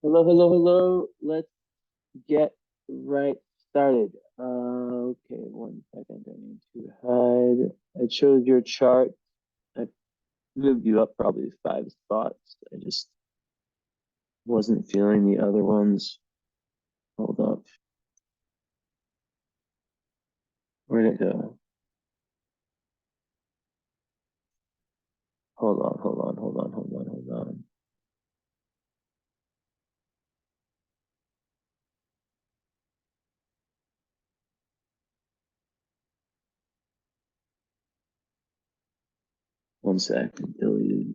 Hello, hello, hello. Let's get right started. Okay, 1 second. I need to hide. I chose your chart. I moved you up probably 5 spots. I just wasn't feeling the other ones. Hold up. Where'd it go? Hold on, hold on, hold on, hold on, hold on. One sec. Deleted.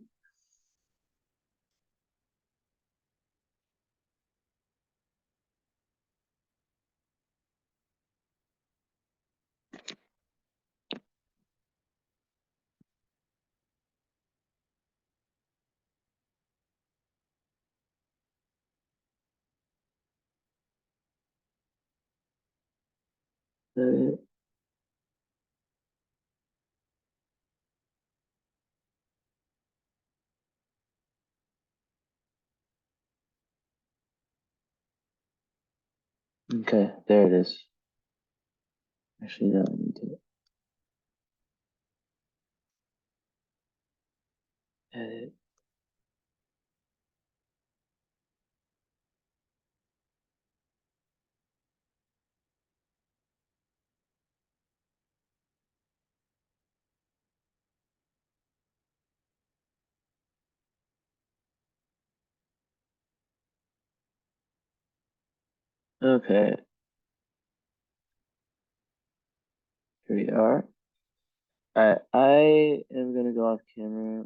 Uh, Okay, there it is. Actually, no, I need to edit. Okay, here we are. All right, I am gonna go off camera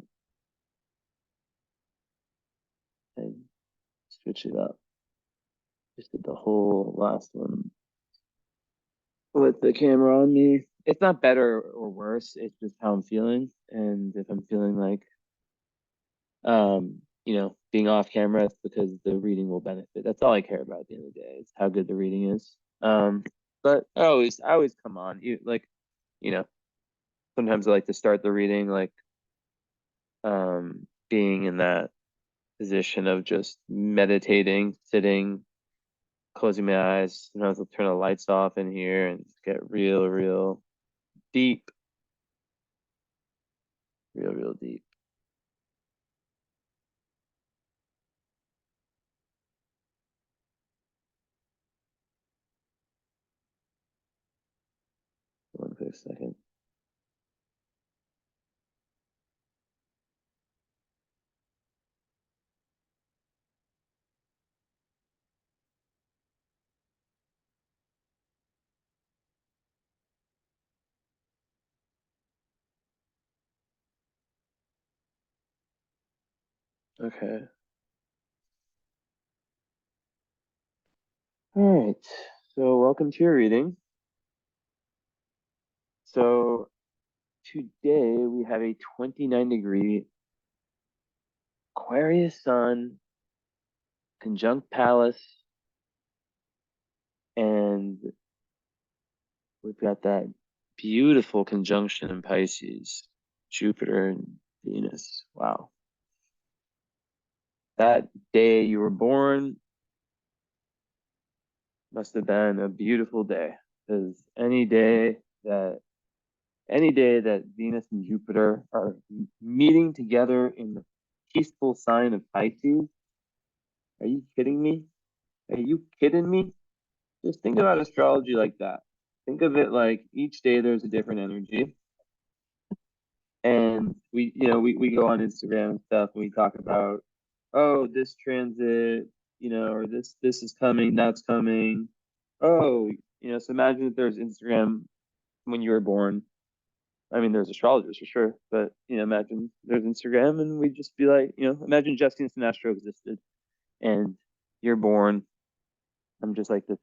and switch it up. Just did the whole last one with the camera on me. It's not better or worse. It's just how I'm feeling. And if I'm feeling like, being off camera, it's because the reading will benefit. That's all I care about at the end of the day. It's how good the reading is. But I always come on. You know, sometimes I like to start the reading like, being in that position of just meditating, sitting, closing my eyes. Sometimes I'll turn the lights off in here and just get real, real deep, real, real deep. One quick second. Okay. All right. So welcome to your reading. So today we have a 29-degree Aquarius Sun conjunct Pallas, and we've got that beautiful conjunction in Pisces, Jupiter and Venus. Wow. That day you were born must have been a beautiful day, because any day that Venus and Jupiter are meeting together in the peaceful sign of Pisces, are you kidding me? Are you kidding me? Just think about astrology like that. Think of it like each day there's a different energy. And we go on Instagram and stuff and we talk about, oh, this transit, or this is coming, that's coming. Oh, so imagine if there's Instagram when you were born. I mean, there's astrologers for sure, but imagine there's Instagram and we'd just be like, imagine Jesse and Sinestro existed and you're born. I'm just like this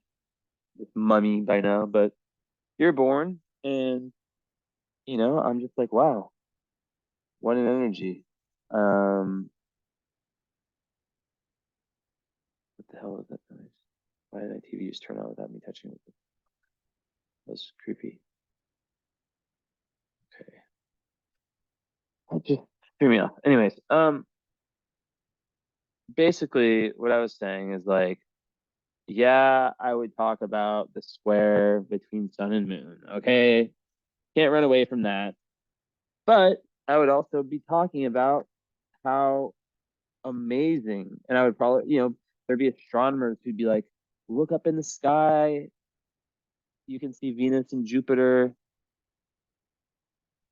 mummy by now, but you're born and I'm just like, wow, what an energy. What the hell was that noise? Why did my TV just turn on without me touching it? That was creepy. Okay. That just threw me off. Anyways, basically what I was saying is like, yeah, I would talk about the square between sun and moon. Okay, can't run away from that. But I would also be talking about how amazing, and I would probably, there'd be astronomers who'd be like, look up in the sky, you can see Venus and Jupiter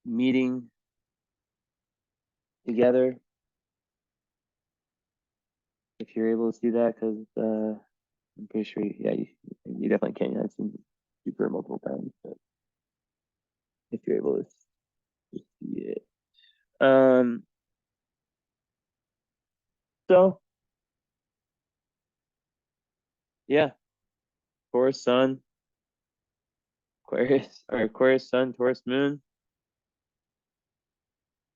meeting together. If you're able to see that, because I'm pretty sure, yeah, you definitely can. I've seen Jupiter multiple times, but if you're able to see it. Um, so yeah, Taurus Sun, Aquarius Sun, Taurus Moon.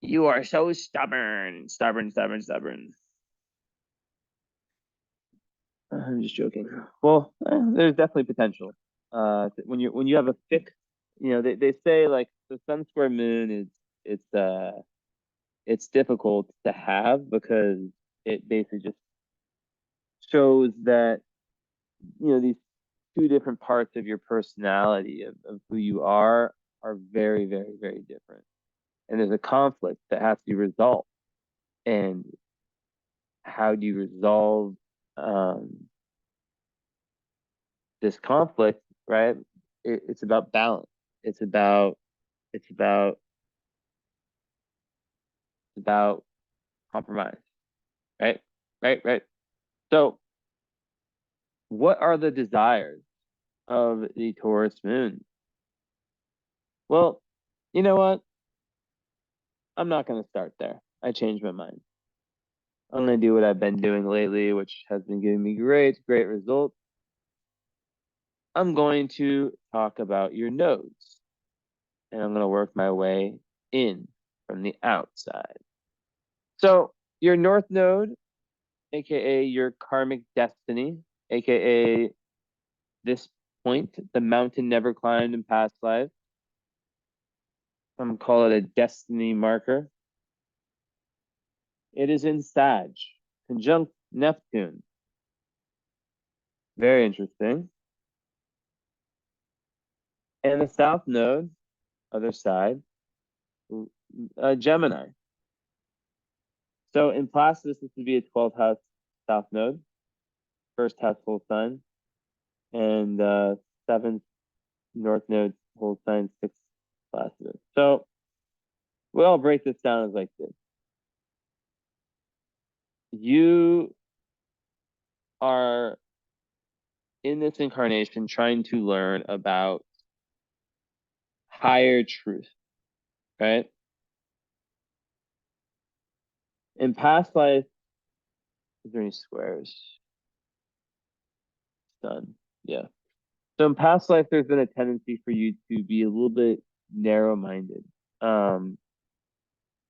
You are so stubborn, stubborn, stubborn, stubborn. I'm just joking. Well, there's definitely potential. When you have a fixed, they say like the sun square moon is it's difficult to have because it basically just shows that these two different parts of your personality of who you are very, very, very different. And there's a conflict that has to be resolved. And how do you resolve um, this conflict, right? It's about balance. It's about it's about it's about compromise, right? Right, right. So, what are the desires of the Taurus moon? Well, you know what? I'm not going to start there. I changed my mind. I'm going to do what I've been doing lately, which has been giving me great, great results. I'm going to talk about your nodes, and I'm going to work my way in from the outside. So, your north node, aka your karmic destiny, aka this point, the mountain never climbed in past life. I'm gonna call it a destiny marker. It is in Sag, conjunct Neptune. Very interesting. And the south node, other side, Gemini. So in Placidus, this would be a 12th house south node, first house full sign, and seventh north node whole sign, sixth Placidus. So we'll break this down as like this. You are in this incarnation trying to learn about higher truth, right? In past life, is there any squares? Done. Yeah. So in past life, there's been a tendency for you to be a little bit narrow-minded. Um,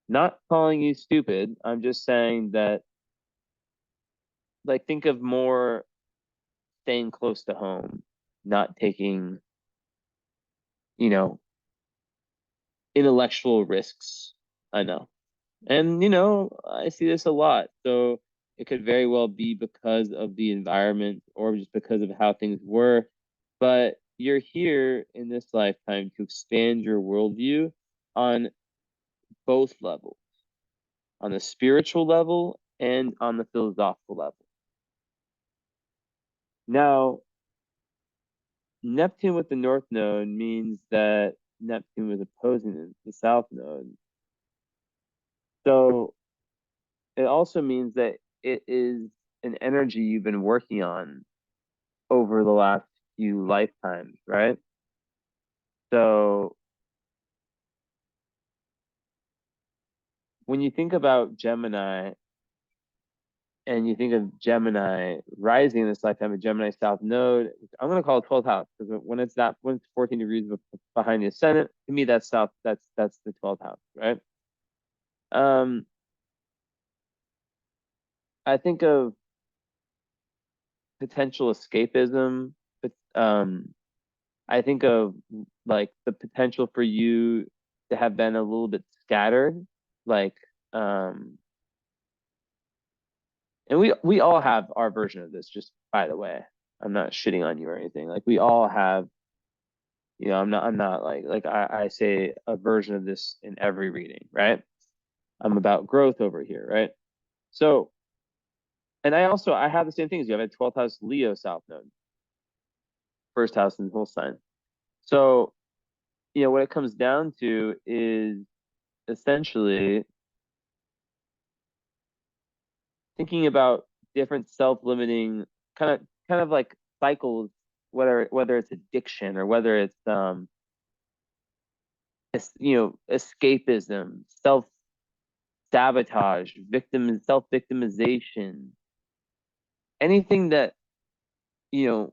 Not calling you stupid. I'm just saying that, like, think of more staying close to home, not taking, you know, intellectual risks. I know. And, I see this a lot. So it could very well be because of the environment or just because of how things were. But you're here in this lifetime to expand your worldview on both levels, on the spiritual level and on the philosophical level. Now, Neptune with the north node means that Neptune was opposing the south node. So it also means that it is an energy you've been working on over the last few lifetimes, right? So when you think about Gemini and you think of Gemini rising in this lifetime, a Gemini South Node, I'm going to call it 12th house because when it's 14 degrees behind the ascendant, to me that's South, that's the 12th house, right? Um, I think of potential escapism, but I think of like the potential for you to have been a little bit scattered, like um And we all have our version of this, just by the way. I'm not shitting on you or anything. Like we all have, I'm not like I say a version of this in every reading, right? I'm about growth over here, right? So, and I have the same things. You have a 12th house Leo South Node, first house in the whole sign. So, what it comes down to is essentially thinking about different self-limiting kind of like cycles, whether it's addiction or whether it's escapism, self-sabotage, self-victimization, anything that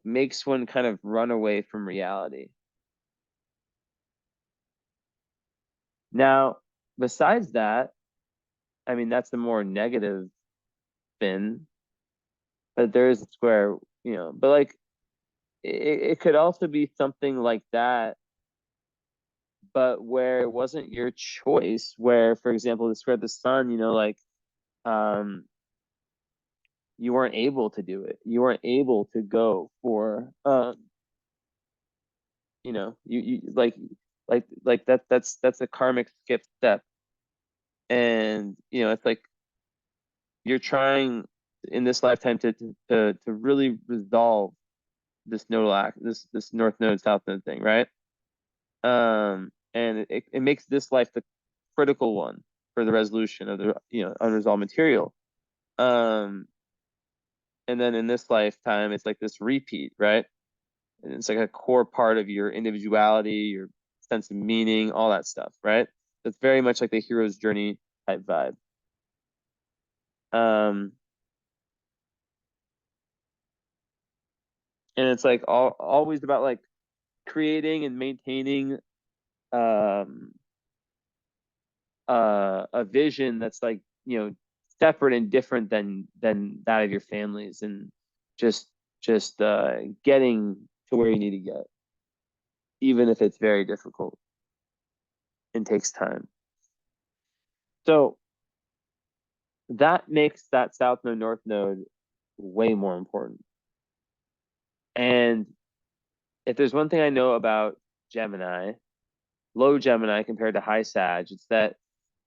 makes one kind of run away from reality. Now, besides that, I mean, that's the more negative spin, but there is a square, but like it could also be something like that, but where it wasn't your choice, where, for example, the square of the sun, um, you weren't able to do it. You weren't able to go for, you that's a karmic skip step. And, it's like you're trying in this lifetime to really resolve this nodal act, this north node, south node thing, right? And it makes this life the critical one for the resolution of the unresolved material. Um, and then in this lifetime, it's like this repeat, right? And it's like a core part of your individuality, your sense of meaning, all that stuff, right? It's very much like the hero's journey type vibe. Um, and it's like always about like creating and maintaining um a vision that's like separate and different than that of your families, and just getting to where you need to get, even if it's very difficult and takes time. So that makes that south node north node way more important. And if there's one thing I know about Gemini, low Gemini compared to high Sag, it's that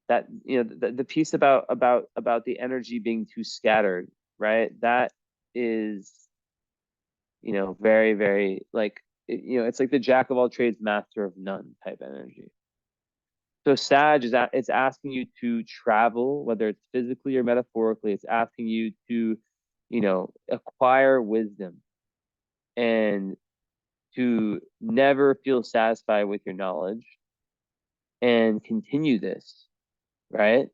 the piece about the energy being too scattered, right? That is very, very like it's like the jack of all trades, master of none type energy. So Sag it's asking you to travel, whether it's physically or metaphorically. It's asking you to acquire wisdom and to never feel satisfied with your knowledge and continue this, right?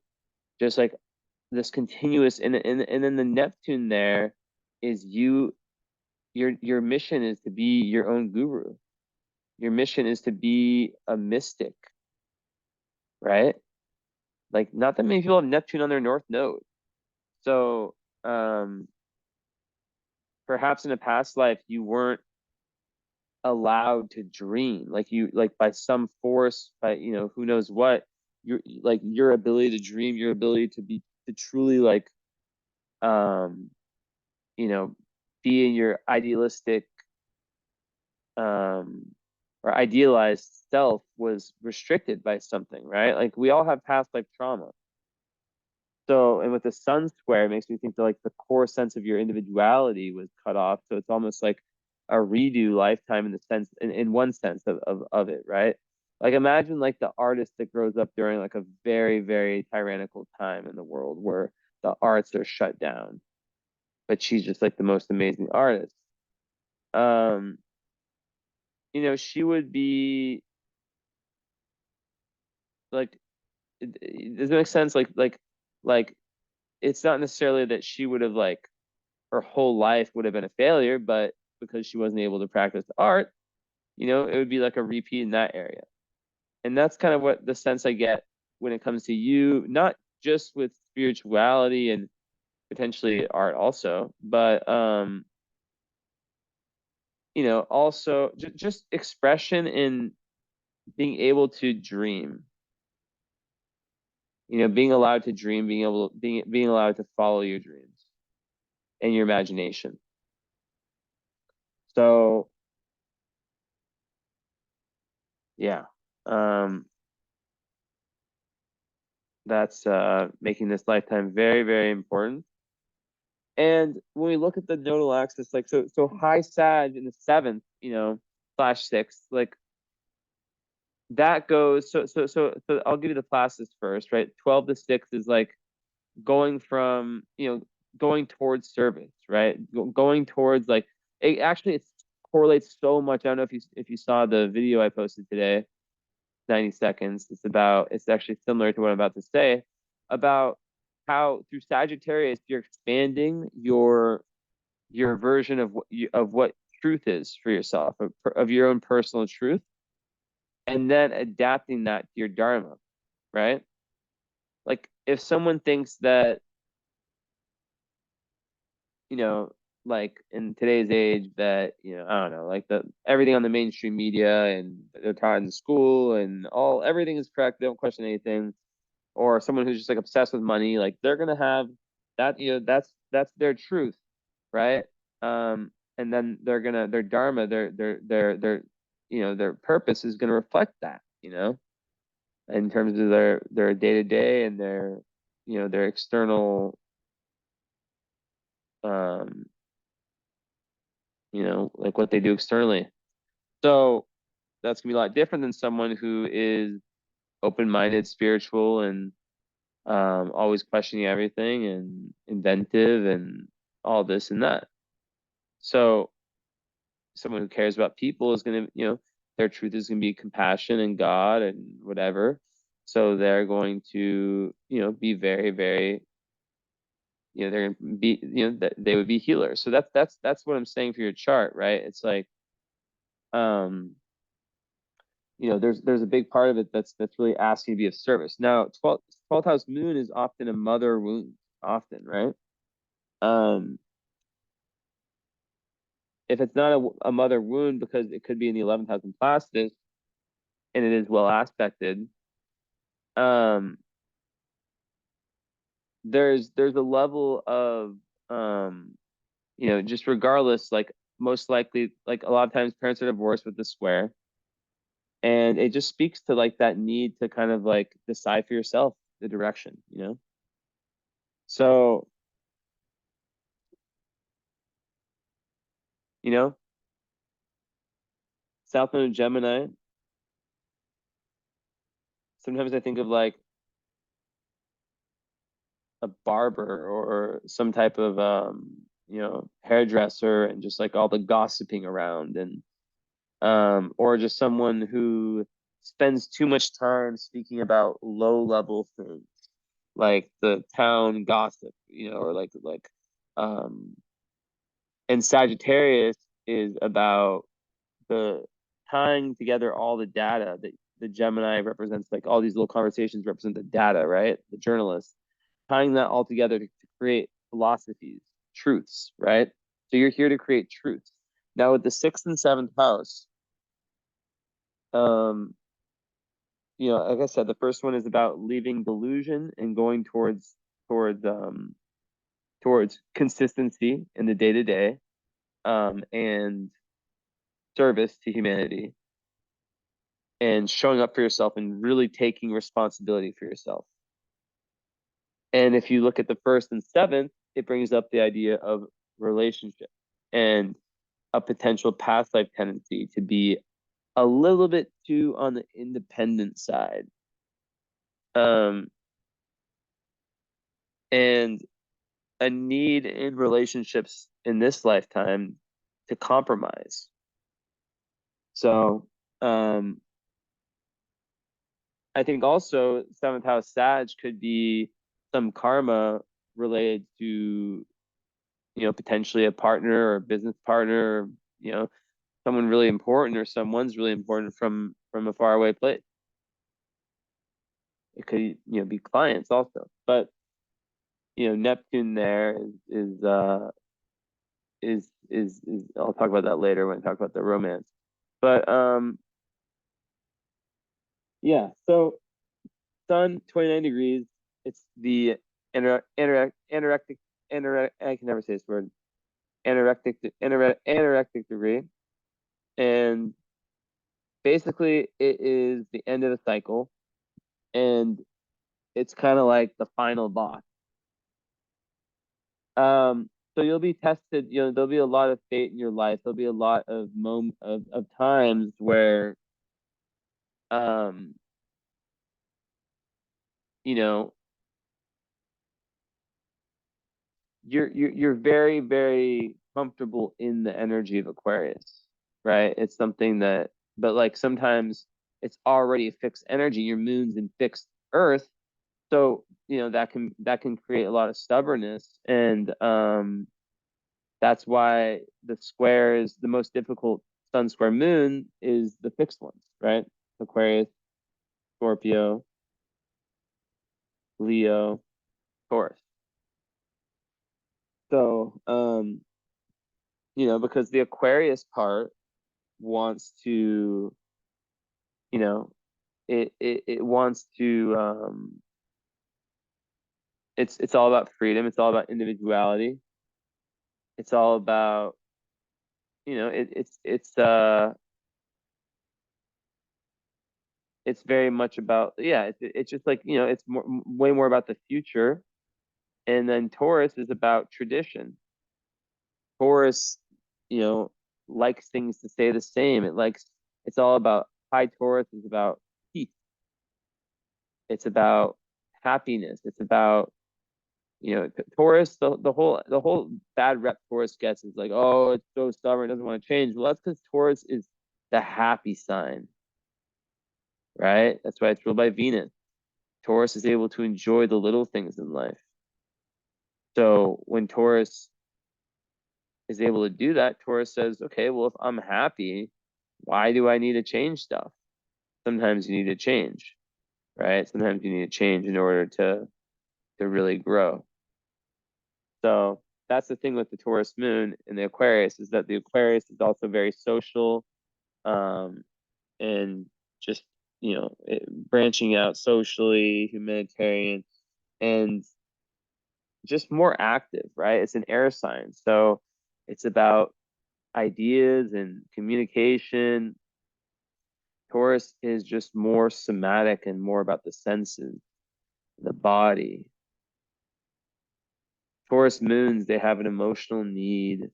Just like this continuous, and then the Neptune there is your mission is to be your own guru. Your mission is to be a mystic, right? Like not that many people have Neptune on their north node. So perhaps in a past life you weren't allowed to dream, like by some force, by who knows what, your ability to dream, your ability to truly like um you know be in your idealistic um or idealized self was restricted by something, right? Like we all have past life trauma. So, and with the sun square, it makes me think that like the core sense of your individuality was cut off. So it's almost like a redo lifetime in the sense, in one sense of it, right? Like imagine like the artist that grows up during like a very, very tyrannical time in the world where the arts are shut down, but she's just like the most amazing artist. Um, she would be like, does it make sense? Like it's not necessarily that she would have like her whole life would have been a failure, but because she wasn't able to practice art, it would be like a repeat in that area. And that's kind of what the sense I get when it comes to you, not just with spirituality and potentially art also, but also just expression in being able to dream, being allowed to dream, being allowed to follow your dreams. and your imagination. So yeah, that's making this lifetime very, very important. And when we look at the nodal axis, like so high Sag in the seventh, slash sixth, like that goes so I'll give you the classes first, right? 12 to 6 is like going from, going towards service, right? Going towards like it correlates so much. I don't know if you saw the video I posted today, 90 seconds. It's actually similar to what I'm about to say about how through Sagittarius you're expanding your version of what truth is for yourself, of your own personal truth, and then adapting that to your dharma, right? Like if someone thinks that, you know, like in today's age that, I don't know, like the everything on the mainstream media and they're taught in school and everything is correct, they don't question anything, or someone who's just like obsessed with money, like they're gonna have that, that's their truth, right? And then their dharma, their purpose is gonna reflect that, in terms of their day to day and their external, um, like what they do externally. So that's gonna be a lot different than someone who is open-minded, spiritual, and always questioning everything and inventive and all this and that. So someone who cares about people is gonna, their truth is gonna be compassion and God and whatever. So they're going to, be very, very, they're gonna be, that they would be healers. So that's what I'm saying for your chart, right? It's like, um, there's a big part of it that's really asking to be of service. Now, 12th house moon is often a mother wound, often, right? Um, if it's not a mother wound, because it could be in the 11th house in Placidus, and it is well aspected, um, there's a level of, just regardless, like most likely, like a lot of times parents are divorced with the square, and it just speaks to like that need to kind of like decide for yourself the direction. So, you know, South Node of Gemini, sometimes I think of like a barber or some type of hairdresser, and just like all the gossiping around, and or just someone who spends too much time speaking about low level things like the town gossip, or like um and Sagittarius is about the tying together all the data that the Gemini represents, like all these little conversations represent the data, right? The journalists tying that all together to create philosophies, truths, right? So you're here to create truths. Now with the sixth and seventh house, um, like I said, the first one is about leaving delusion and going towards consistency in the day to day, and service to humanity, and showing up for yourself and really taking responsibility for yourself. And if you look at the first and seventh, it brings up the idea of relationship and a potential past life tendency to be a little bit too on the independent side. Um, and a need in relationships in this lifetime to compromise. So, I think also seventh house Sag could be some karma related to, potentially a partner or a business partner, you know, someone really important, or someone's really important from a faraway place. It could, be clients also, but Neptune there is I'll talk about that later when I talk about the romance. But yeah, so Sun 29 degrees. It's the anorectic, I can never say this word. anorectic degree, and basically it is the end of the cycle, and it's kind of like the final boss. So you'll be tested, there'll be a lot of fate in your life. There'll be a lot of of times where um, you know, you're very, very comfortable in the energy of Aquarius, right? It's something that, but like sometimes it's already a fixed energy. Your moon's in fixed Earth, so that can create a lot of stubbornness, and that's why the most difficult sun square moon is the fixed ones, right? Aquarius, Scorpio, Leo, Taurus. So, because the Aquarius part wants to, you know, it wants to, it's all about freedom. It's all about individuality. It's all about, it's very much about, yeah, it's just like, it's way more about the future. And then Taurus is about tradition. Taurus, you know, likes things to stay the same. It's all about, high Taurus is about peace. It's about happiness. It's about, Taurus, the whole bad rep Taurus gets is like, oh, it's so stubborn, doesn't want to change. Well, that's because Taurus is the happy sign, right? That's why it's ruled by Venus. Taurus is able to enjoy the little things in life. So when Taurus is able to do that, Taurus says, okay, well, if I'm happy, why do I need to change stuff? Sometimes you need to change, right? Sometimes you need to change in order to really grow. So that's the thing with the Taurus moon and the Aquarius, is that the Aquarius is also very social, um, and just, branching out socially, humanitarian, and just more active, right? It's an air sign. So it's about ideas and communication. Taurus is just more somatic and more about the senses, the body. Taurus moons, they have an emotional need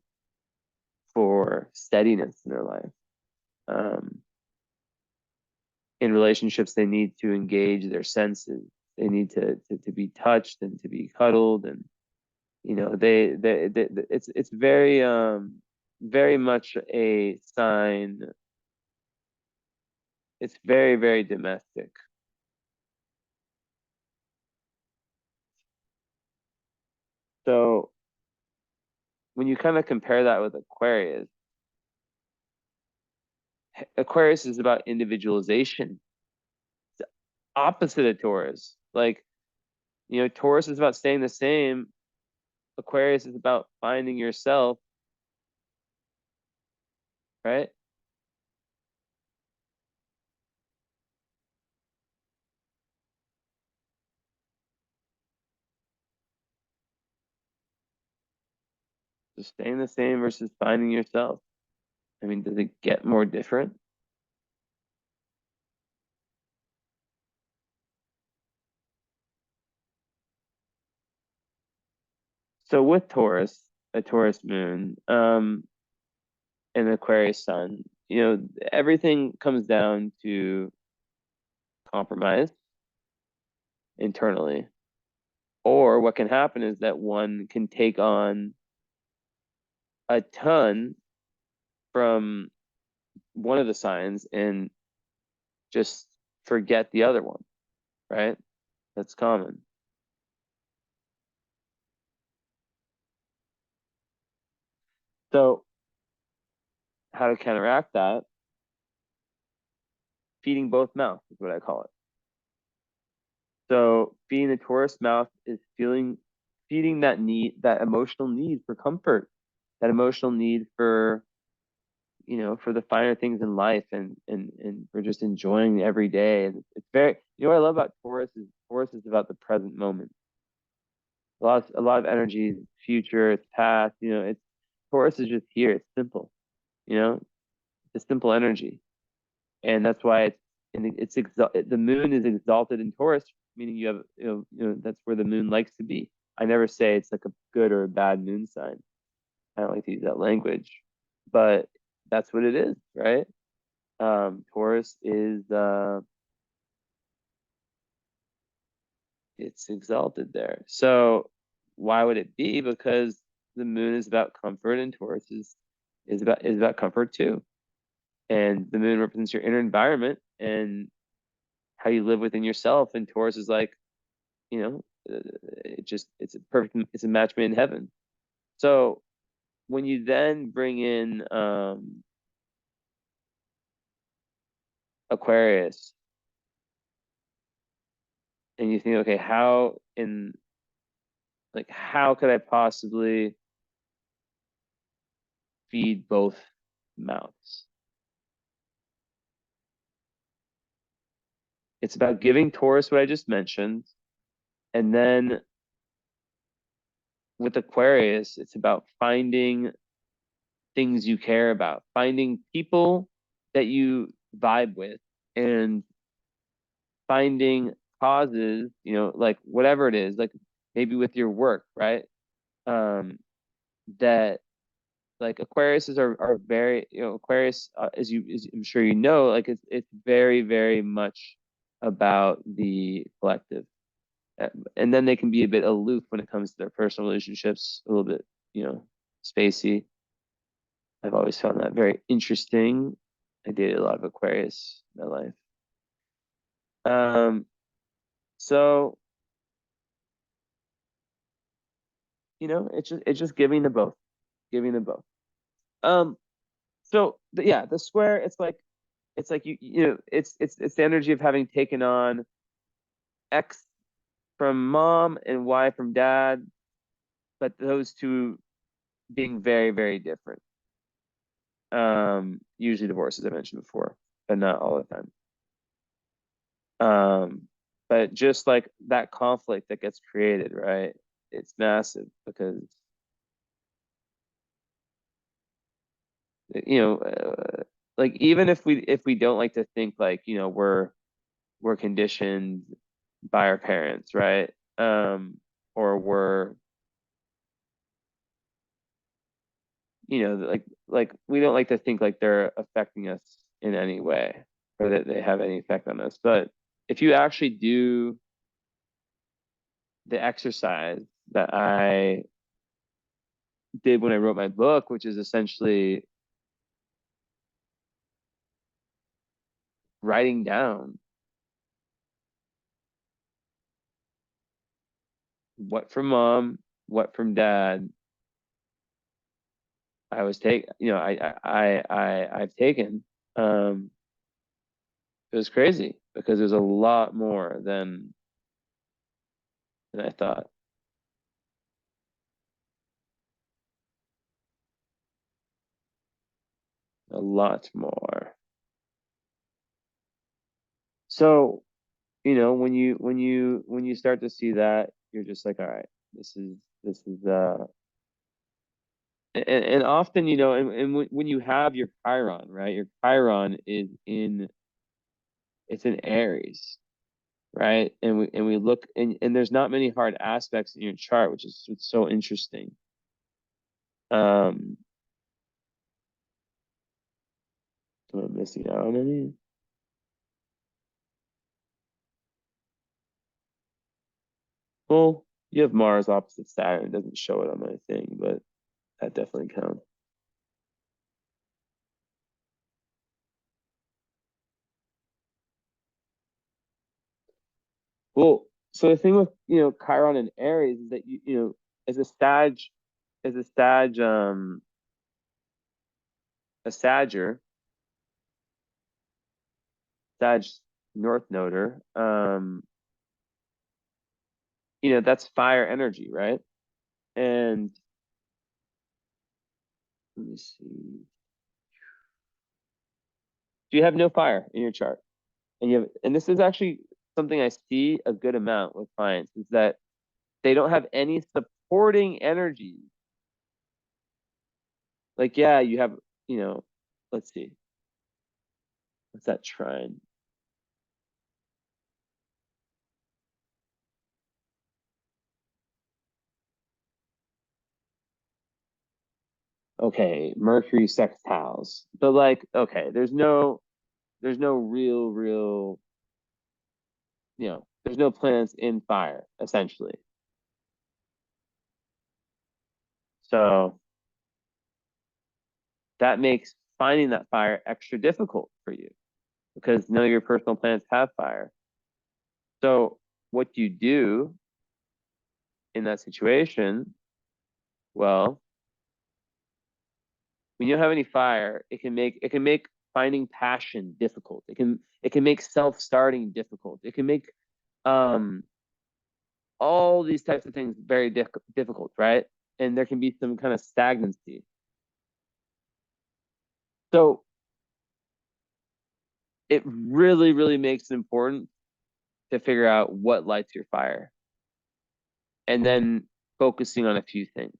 for steadiness in their life. Um, in relationships, they need to engage their senses. They need to be touched and to be cuddled, and it's very much a sign. It's very, very domestic. So when you kind of compare that with Aquarius, Aquarius is about individualization. It's opposite of Taurus. Like, Taurus is about staying the same. Aquarius is about finding yourself, right? Just staying the same versus finding yourself. I mean, does it get more different? So with Taurus, a Taurus moon, and Aquarius sun, everything comes down to compromise internally. Or what can happen is that one can take on a ton from one of the signs and just forget the other one, right? That's common. So how to counteract that? Feeding both mouths is what I call it. So feeding the Taurus mouth is feeding that need, that emotional need for comfort, that emotional need for, for the finer things in life, and for just enjoying every day. And it's very, what I love about Taurus is about the present moment. A lot of energy, future, it's past, Taurus is just here. It's simple, you know, it's a simple energy. And that's why the moon is exalted in Taurus, meaning you have, that's where the moon likes to be. I never say it's like a good or a bad moon sign. I don't like to use that language, but that's what it is, right? Taurus is it's exalted there. So why would it be? Because the moon is about comfort and Taurus is about comfort too. And the moon represents your inner environment and how you live within yourself. And Taurus is like, it's a match made in heaven. So when you then bring in Aquarius and you think, okay, how could I possibly feed both mouths? It's about giving Taurus what I just mentioned. And then with Aquarius, it's about finding things you care about, finding people that you vibe with, and finding causes, like whatever it is, like maybe with your work, right? That like Aquariuses are very, Aquarius, as I'm sure you know, like it's very, very much about the collective. And then they can be a bit aloof when it comes to their personal relationships, a little bit, spacey. I've always found that very interesting. I dated a lot of Aquarius in my life. So it's just giving them both. Um, yeah, the square, it's like it's the energy of having taken on X from mom and Y from dad, but those two being very, very different. Usually divorce, as I mentioned before, but not all the time. But just like that conflict that gets created, right? It's massive because you know, like even if we don't like to think like we're conditioned by our parents, right? Or we're like we don't like to think like they're affecting us in any way or that they have any effect on us. But if you actually do the exercise that I did when I wrote my book, which is essentially writing down what from mom, what from dad I was take, I've taken. Um, it was crazy because there's a lot more than I thought. A lot more. So, when you start to see that, you're just like, all right, this is and often, and when you have your Chiron, right? Your Chiron it's in Aries, right? And we look and there's not many hard aspects in your chart, which is what's so interesting. Um, am I missing out on any? Well, you have Mars opposite Saturn. It doesn't show it on my thing, but that definitely counts. Well, so the thing with Chiron and Aries is that as a Sag, as a Sag, a Sagger, Sag North Noder, that's fire energy, right? And let me see. Do you have no fire in your chart? And this is actually something I see a good amount with clients is that they don't have any supporting energies Like, yeah, you have, you know, let's see, what's that trine? Okay, Mercury sextiles. But like, okay, there's no real, there's no planets in fire, essentially. So that makes finding that fire extra difficult for you because none of your personal planets have fire. So what do you do in that situation? Well, when you don't have any fire, it can make finding passion difficult. It can make self-starting difficult. It can make um all these types of things very difficult, right? And there can be some kind of stagnancy. So it really, really makes it important to figure out what lights your fire and then focusing on a few things.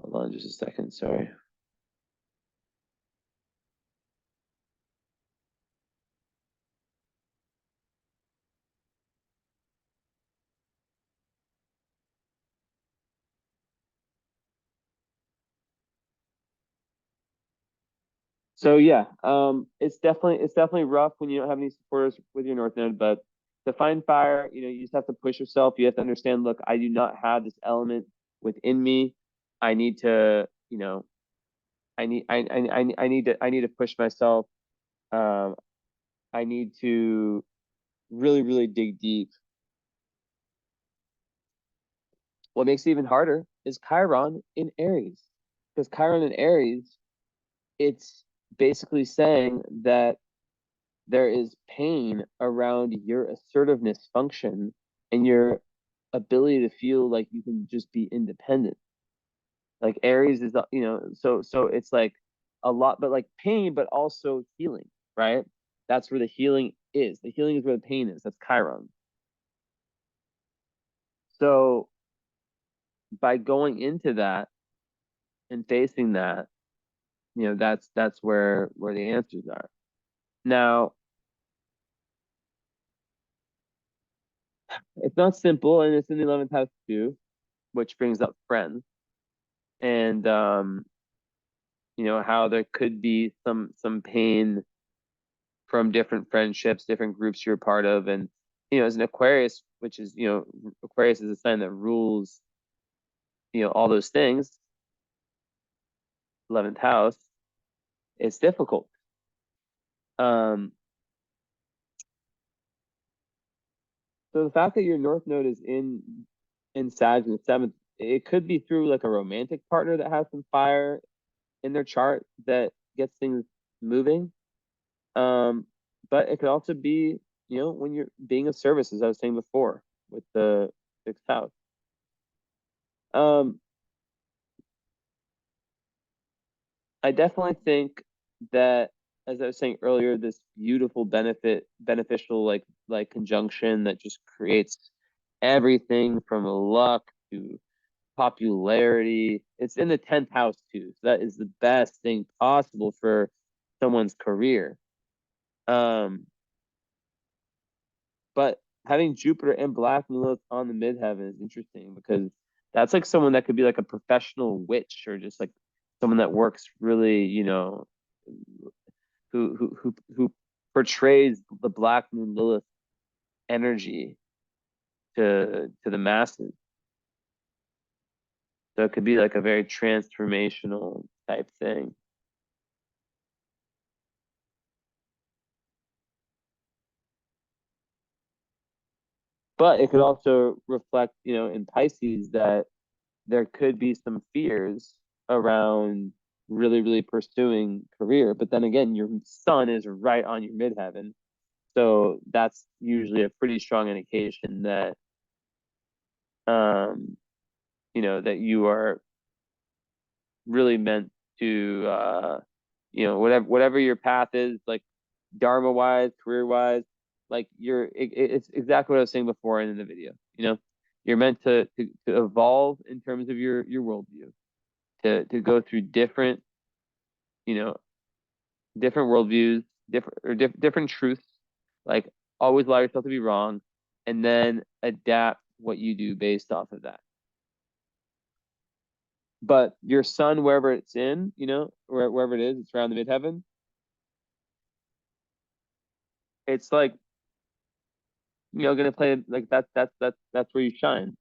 Hold on just a second, sorry. So yeah, it's definitely rough when you don't have any supporters with your North Node, but to find fire, you just have to push yourself. You have to understand, look, I do not have this element within me. I need to, I need to push myself. Um, I need to really, really dig deep. What makes it even harder is Chiron in Aries, because Chiron in Aries, it's basically saying that there is pain around your assertiveness function and your ability to feel like you can just be independent. Like Aries is, so it's like a lot, but like pain, but also healing, right? That's where the healing is. The healing is where the pain is. That's Chiron. So by going into that and facing that, that's where the answers are. Now, it's not simple, and it's in the 11th house too, which brings up friends and how there could be some pain from different friendships, different groups you're a part of, and as an Aquarius, which is Aquarius is a sign that rules all those things. 11th house, it's difficult. Um, so the fact that your North Node is in Sag in the seventh, it could be through like a romantic partner that has some fire in their chart that gets things moving. Um, but it could also be, when you're being of service, as I was saying before, with the sixth house. Um, I definitely think that, as I was saying earlier, this beautiful beneficial like conjunction that just creates everything from luck to popularity. It's in the 10th house too. So that is the best thing possible for someone's career. Um, but having Jupiter and Black Lilith on the midheaven is interesting because that's like someone that could be like a professional witch or just like someone that works really, who portrays the Black Moon Lilith energy to the masses. So it could be like a very transformational type thing. But it could also reflect, in Pisces that there could be some fears around really, really pursuing career. But then again, your sun is right on your midheaven. So that's usually a pretty strong indication that um, that you are really meant to whatever your path is, like dharma wise, career wise, like it's exactly what I was saying before in the video. You're meant to evolve in terms of your worldview, to go through you know, different worldviews, different truths. Like always allow yourself to be wrong, and then adapt what you do based off of that. But your sun, wherever it's in, wherever it is, it's around the midheaven. It's like, gonna play like that's where you shine.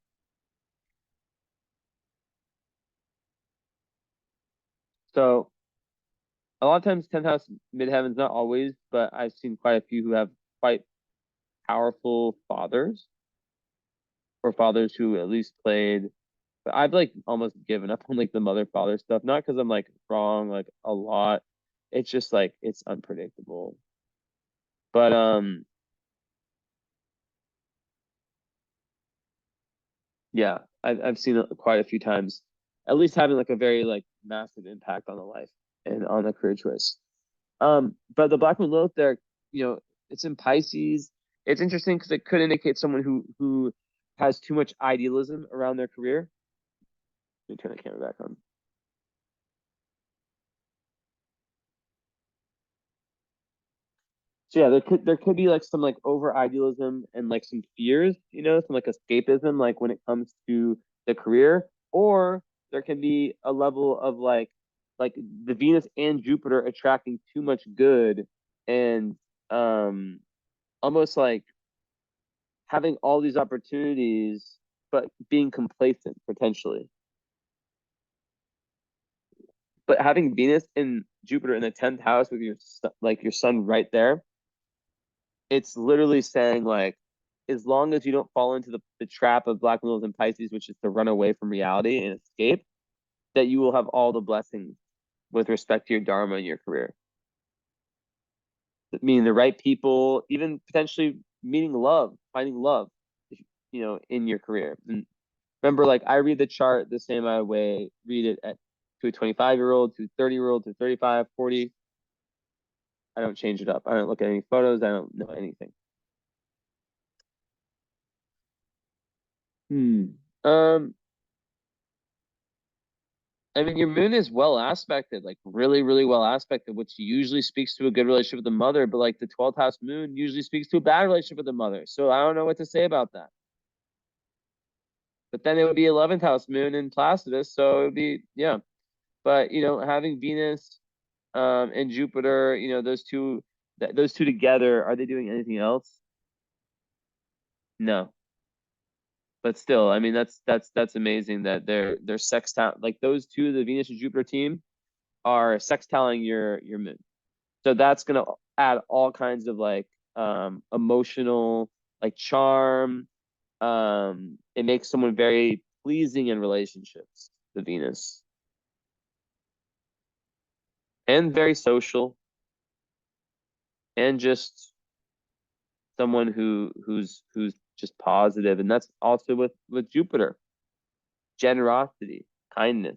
So a lot of times, 10th house midheaven's not always, but I've seen quite a few who have quite powerful fathers, or fathers who at least played. But I've like almost given up on like the mother father stuff, not because I'm like wrong like a lot. It's just like it's unpredictable. But yeah, I've seen it quite a few times, at least having like a very like massive impact on the life and on the career choice. But the Black Moon Lilith there, it's in Pisces. It's interesting because it could indicate someone who has too much idealism around their career. Let me turn the camera back on. So yeah, there could be like some like over idealism and like some fears, some like escapism, like when it comes to the career, or there can be a level of like the Venus and Jupiter attracting too much good, and um almost like having all these opportunities but being complacent potentially. But having Venus and Jupiter in the 10th house with your sun right there, it's literally saying like, as long as you don't fall into the trap of Black Wheels and Pisces, which is to run away from reality and escape, that you will have all the blessings with respect to your dharma and your career. Meaning the right people, even potentially meeting love, finding love, in your career. And remember, like I read the chart the same way, read it to a 25-year-old, to a 30-year-old, to 35, 40. I don't change it up. I don't look at any photos. I don't know anything. Hmm. Um, I mean, your moon is well aspected, like really, really well aspected, which usually speaks to a good relationship with the mother. But like the 12th house moon usually speaks to a bad relationship with the mother. So I don't know what to say about that. But then it would be 11th house moon in Placidus, so it would be, yeah. But having Venus, and Jupiter, those two together, are they doing anything else? No. But still, I mean, that's amazing that they're sextile, like those two, the Venus and Jupiter team, are sextiling your moon. So that's gonna add all kinds of like emotional like charm. It makes someone very pleasing in relationships, the Venus, and very social, and just someone who's just positive. And that's also with Jupiter: generosity, kindness,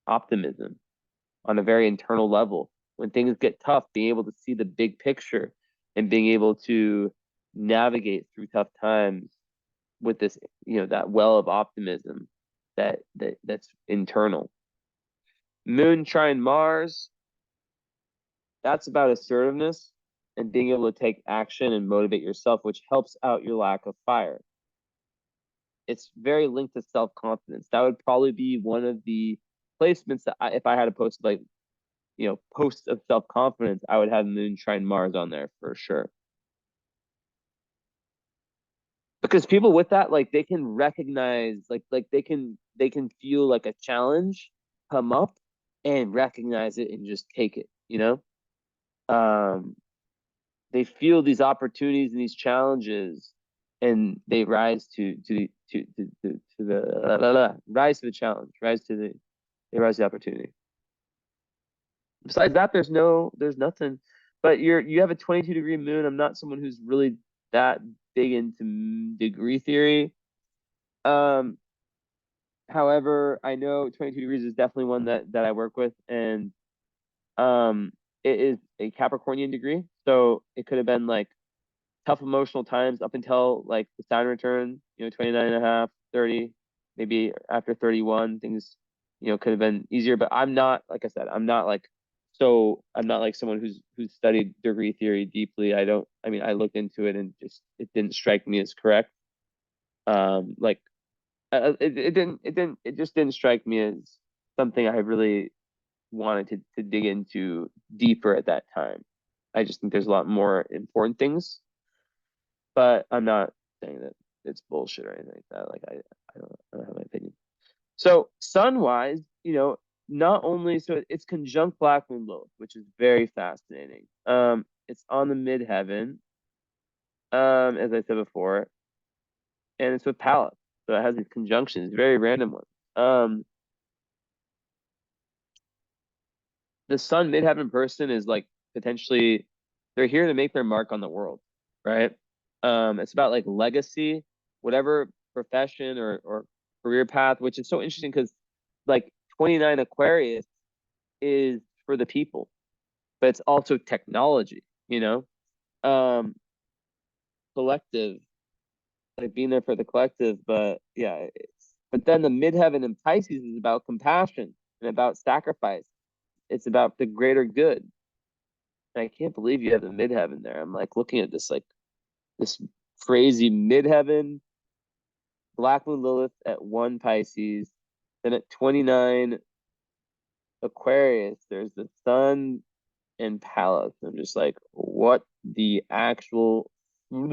optimism on a very internal level. When things get tough, being able to see the big picture and being able to navigate through tough times with this, that well of optimism that's internal. Moon trine Mars, that's about assertiveness and being able to take action and motivate yourself, which helps out your lack of fire. It's very linked to self-confidence. That would probably be one of the placements that if I had a post like, posts of self-confidence, I would have Moon trine Mars on there for sure. Because people with that, like they can recognize, like they can feel like a challenge come up and recognize it and just take it. Um, they feel these opportunities and these challenges, and they rise to the rise to the challenge, they rise to the opportunity. Besides that, there's nothing. But you have a 22-degree moon. I'm not someone who's really that big into degree theory. Um, However, I know 22 degrees is definitely one that I work with, and um, it is a Capricornian degree, so it could have been like tough emotional times up until like the Saturn return, 29 and a half, 30, maybe after 31, things, could have been easier. But I'm not, like I said, I'm not like someone who's studied degree theory deeply. I mean, I looked into it and just it didn't strike me as correct. Like it just didn't strike me as something I really wanted to dig into deeper at that time. I just think there's a lot more important things, but I'm not saying that it's bullshit or anything like that. Like I don't have my opinion. So sun wise, not only so it's conjunct Black Moon Lilith, which is very fascinating. It's on the midheaven, as I said before, and it's with Pallas, so it has these conjunctions, very random ones. The sun midheaven person is like potentially they're here to make their mark on the world, right? It's about like legacy, whatever profession or career path, which is so interesting because like 29 Aquarius is for the people, but it's also technology, collective, like being there for the collective. But yeah, but then the midheaven in Pisces is about compassion and about sacrifice. It's about the greater good. I can't believe you have the midheaven there. I'm like looking at this crazy midheaven, Black Moon Lilith at 1 Pisces, then at 29 Aquarius, there's the Sun and Pallas. I'm just like, what the actual and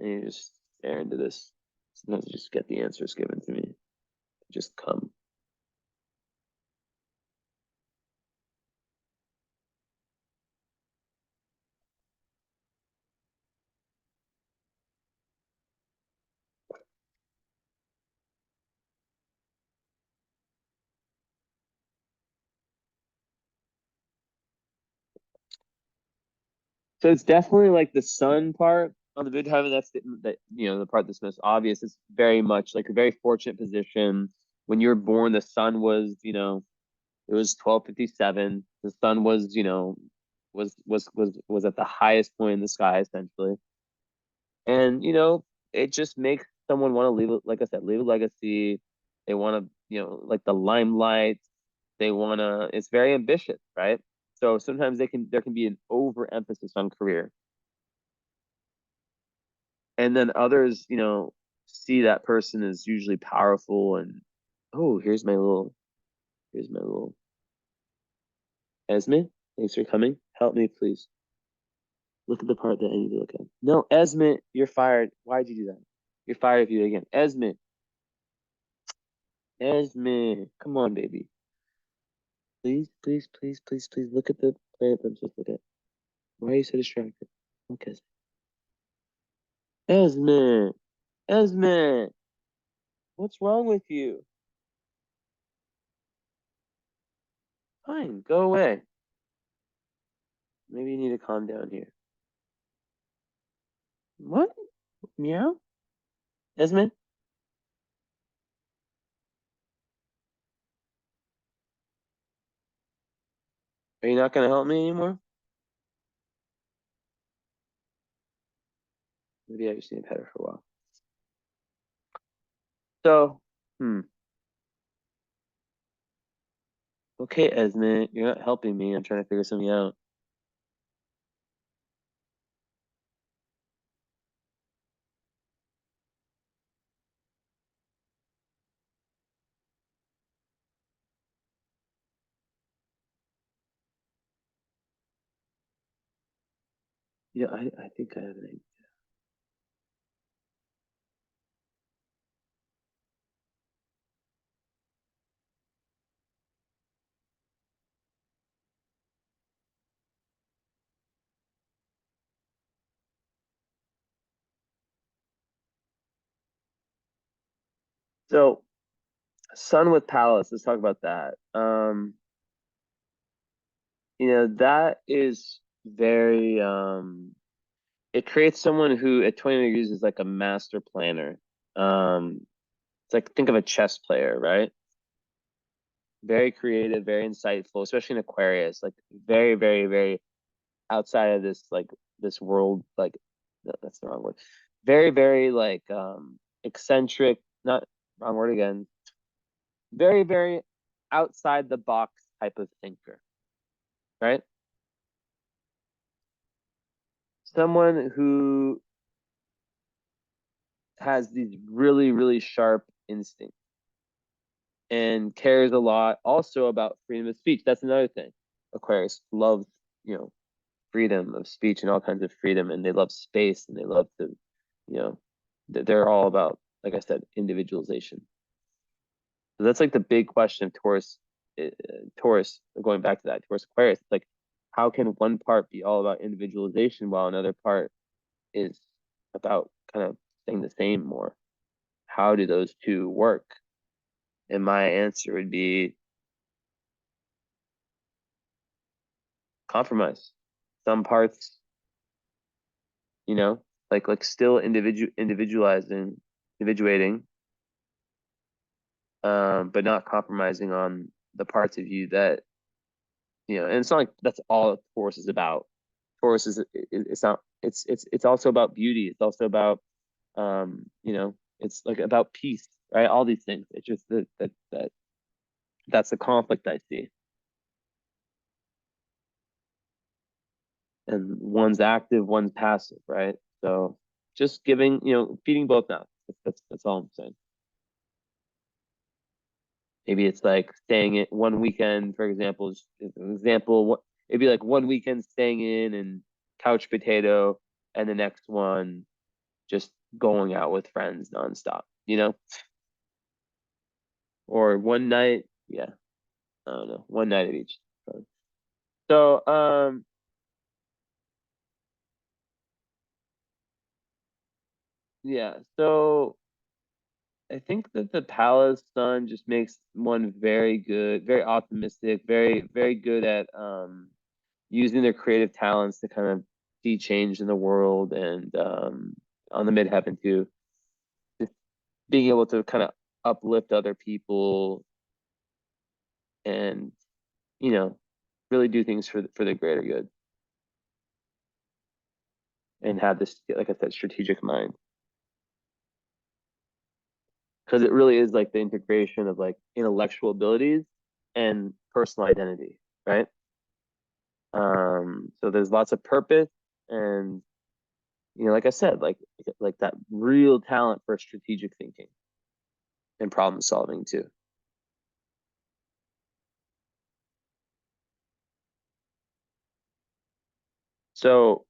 you just stare into this. Sometimes you just get the answers given to me. Just come. So it's definitely like the sun part on the midheaven. That's the part that's most obvious. It's very much like a very fortunate position. When you were born, the sun was, it was 12:57. The sun was, was at the highest point in the sky essentially. And, it just makes someone want to leave, like I said, leave a legacy. They want to, like the limelight. They want to, it's very ambitious, right? So sometimes there can be an overemphasis on career. And then others, see that person as usually powerful and, oh, here's my little Esme. Thanks for coming. Help me, please. Look at the part that I need to look at. No, Esme, you're fired. Why'd you do that? You're fired if you do it again. Esme, come on, baby. Please, please, please, please, please look at the planet I'm supposed to look at. Why are you so distracted? Okay. Esme, Esme, what's wrong with you? Fine, go away. Maybe you need to calm down here. What? Meow? Esme? Are you not gonna help me anymore? Maybe I just need to pet her for a while. So, okay, Esme, you're not helping me. I'm trying to figure something out. Yeah, I think I have an idea. So, Sun with Palace, let's talk about that. That is very it creates someone who at 20 degrees is like a master planner. It's like think of a chess player, right? very creative, very insightful, especially in Aquarius, like very, very, very outside of this like this world, like that's the wrong word. Very, very like eccentric, not wrong word again. Very, very outside the box type of thinker, right? Someone who has these really, really sharp instincts and cares a lot also about freedom of speech. That's another thing. Aquarius loves, you know, freedom of speech and all kinds of freedom, and they love space and they love to, you know, they're all about, like I said, individualization. So that's like the big question of Taurus. Taurus, going back to that, Taurus Aquarius, it's like, how can one part be all about individualization while another part is about kind of staying the same more? How do those two work? And my answer would be compromise. Some parts, you know, like still individuating, but not compromising on the parts of you that, you know, and it's not like that's all Taurus is about. Taurus is it's not it's also about beauty. It's also about you know, it's like about peace, right? All these things. It's just that's the conflict I see. And one's active, one's passive, right? So just giving, you know, feeding both now. That's all I'm saying. Maybe it's like staying in one weekend, for example, just as an example, what it'd be like one weekend staying in and couch potato, and the next one just going out with friends nonstop, you know? Or one night, yeah, I don't know, one night of each. So, yeah, so I think that the Palace Sun just makes one very good, very optimistic, very, very good at using their creative talents to kind of see change in the world, and on the midheaven too, just being able to kind of uplift other people and, you know, really do things for the greater good and have this, like I said, strategic mind. Because it really is like the integration of like intellectual abilities and personal identity, right? So there's lots of purpose, and, you know, like I said, like that real talent for strategic thinking and problem solving too. So,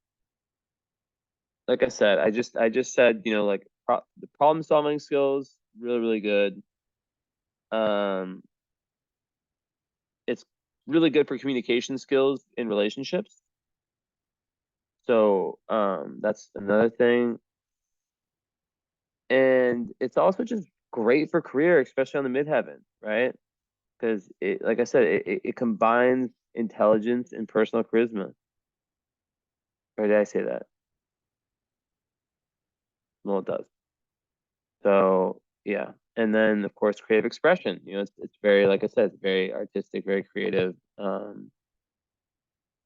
like I said, I just said, you know, like the problem solving skills really, really good. Um, it's really good for communication skills in relationships. So, that's another thing. And it's also just great for career, especially on the midheaven, right? Because it, like I said, it combines intelligence and personal charisma. Or did I say that? Well, it does. So yeah, and then of course creative expression. You know, it's very, like I said, it's very artistic, very creative.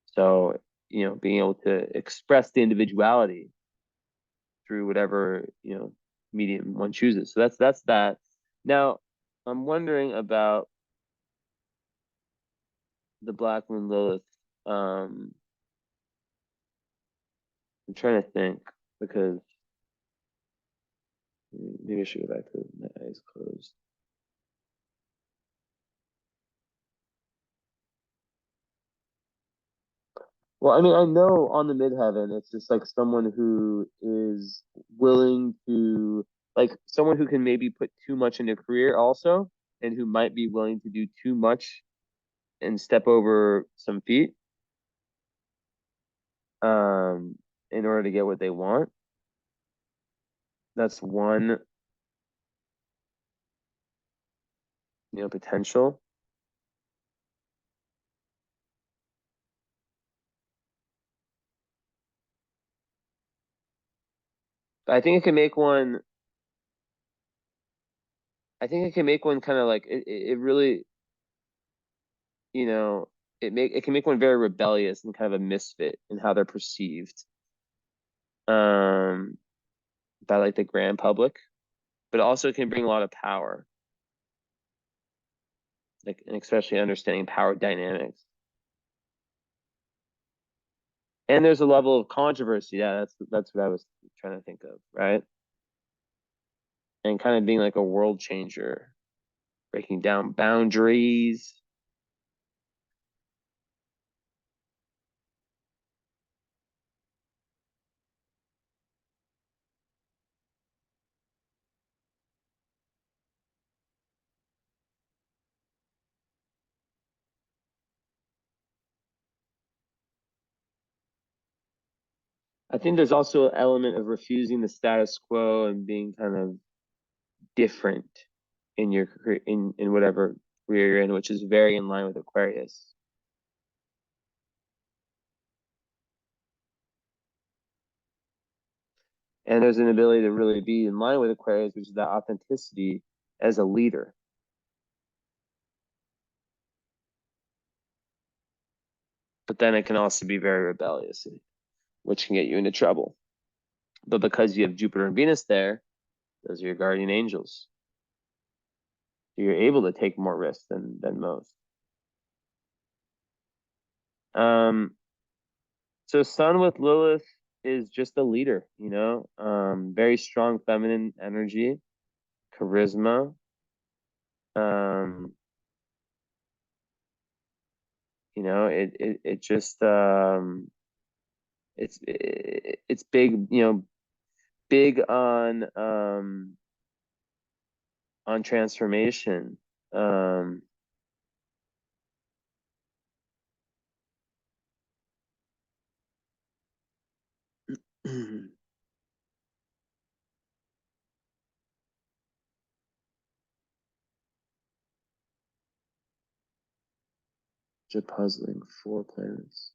So, you know, being able to express the individuality through whatever, you know, medium one chooses. So that's that. Now, I'm wondering about the Black Moon Lilith. Um, I'm trying to think because maybe I should go back to my eyes closed. Well, I mean, I know on the midheaven, it's just like someone who is willing to, like someone who can maybe put too much into career also, and who might be willing to do too much and step over some feet, um, in order to get what they want. That's one, you know, potential. I think it can make one. I think it can make one kind of like it really. it can make one very rebellious and kind of a misfit in how they're perceived um by like the grand public, but also can bring a lot of power, like, and especially understanding power dynamics. And there's a level of controversy. Yeah, that's what I was trying to think of, right? And kind of being like a world changer, breaking down boundaries. I think there's also an element of refusing the status quo and being kind of different in your career, in whatever career you're in, which is very in line with Aquarius. And there's an ability to really be in line with Aquarius, which is that authenticity as a leader. But then it can also be very rebellious, which can get you into trouble. But because you have Jupiter and Venus there, those are your guardian angels. You're able to take more risks than most. So Sun with Lilith is just a leader, very strong feminine energy, charisma. Um, it just it's big, big on transformation. Um, just puzzling, 4 planets.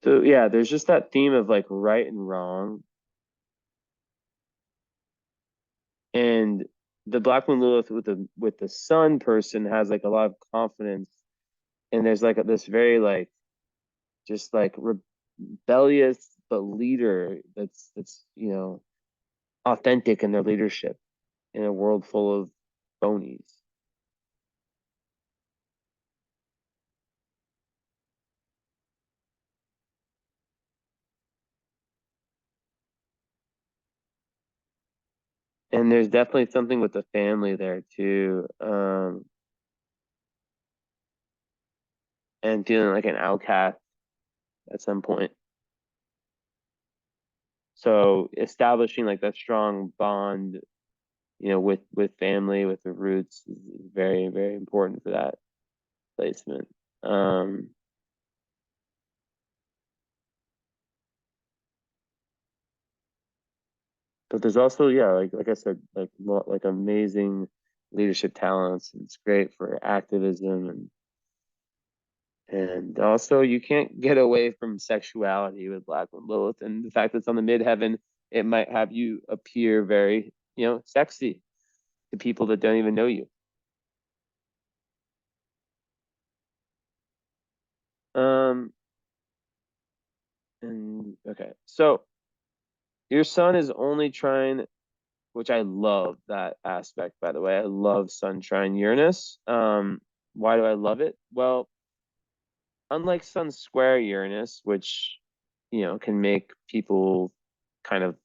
So yeah, there's just that theme of like right and wrong, and the Black Moon Lilith with the Sun person has like a lot of confidence, and there's like this very like just like rebellious but leader that's authentic in their leadership in a world full of phonies. And there's definitely something with the family there too, and feeling like an outcast at some point. So establishing like that strong bond, with family, with the roots is very, very important for that placement. Um, but there's also, yeah, like I said, like amazing leadership talents. And it's great for activism, and also you can't get away from sexuality with Black Moon Lilith, and the fact that it's on the midheaven, it might have you appear very, sexy to people that don't even know you. Um, and okay, so your sun is only trine, which I love that aspect, by the way. I love sun trine Uranus. Why do I love it? Well, unlike sun square Uranus, which, can make people kind of,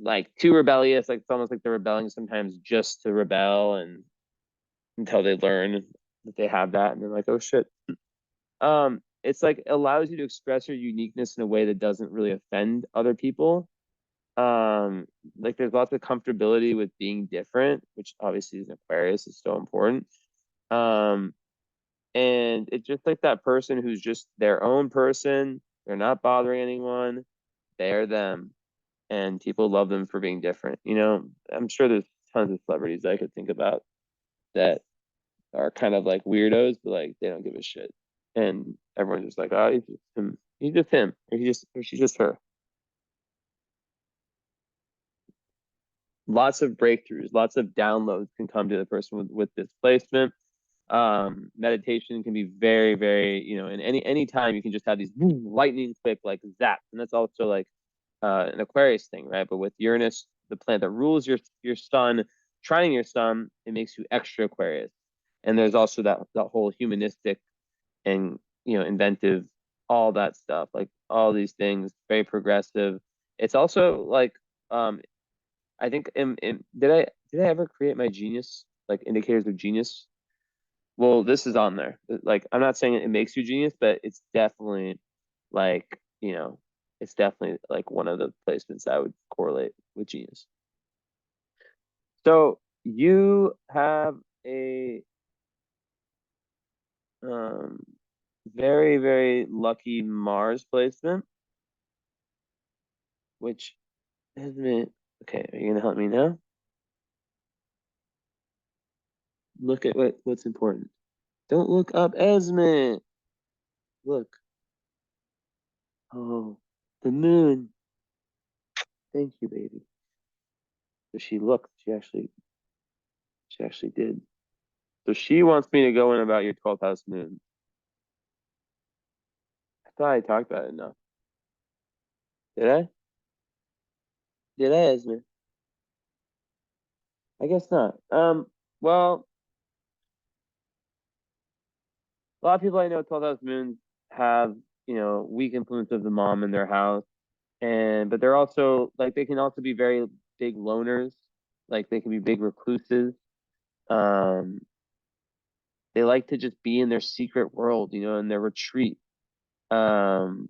like too rebellious, like it's almost like they're rebelling sometimes just to rebel, and until they learn that they have that, and they're like, oh shit. It's like allows you to express your uniqueness in a way that doesn't really offend other people. Um, like there's lots of comfortability with being different, which obviously is an Aquarius is so important. Um, and it's just like that person who's just their own person. They're not bothering anyone. They're them, and people love them for being different. You know, I'm sure there's tons of celebrities I could think about that are kind of like weirdos, but like they don't give a shit, and everyone's just like, oh, he's just him. He's just him, or she's just her. Lots of breakthroughs, lots of downloads can come to the person with this placement. Meditation can be very, very, you know, in any time you can just have these lightning quick like zaps, and that's also like an Aquarius thing, right? But with Uranus, the planet that rules your sun, trining your sun, it makes you extra Aquarius. And there's also that whole humanistic and inventive, all that stuff, like all these things, very progressive. It's also like I think did I ever create my genius, like indicators of genius? Well, this is on there. Like I'm not saying it makes you genius, but it's definitely like, it's definitely like one of the placements I would correlate with genius. So you have a um very, very lucky Mars placement, which has been okay. Are you gonna help me now? Look at what's important. Don't look up Esme. Look. Oh, the moon. Thank you, baby. So she looked. She actually did. So she wants me to go in about your 12th house moon. I thought I talked about it enough. Did I? Did I, Esme? I guess not. Well, a lot of people I know 12th house moons have, weak influence of the mom in their house. But they're also like they can also be very big loners. Like they can be big recluses. Um, they like to just be in their secret world, in their retreat. Um,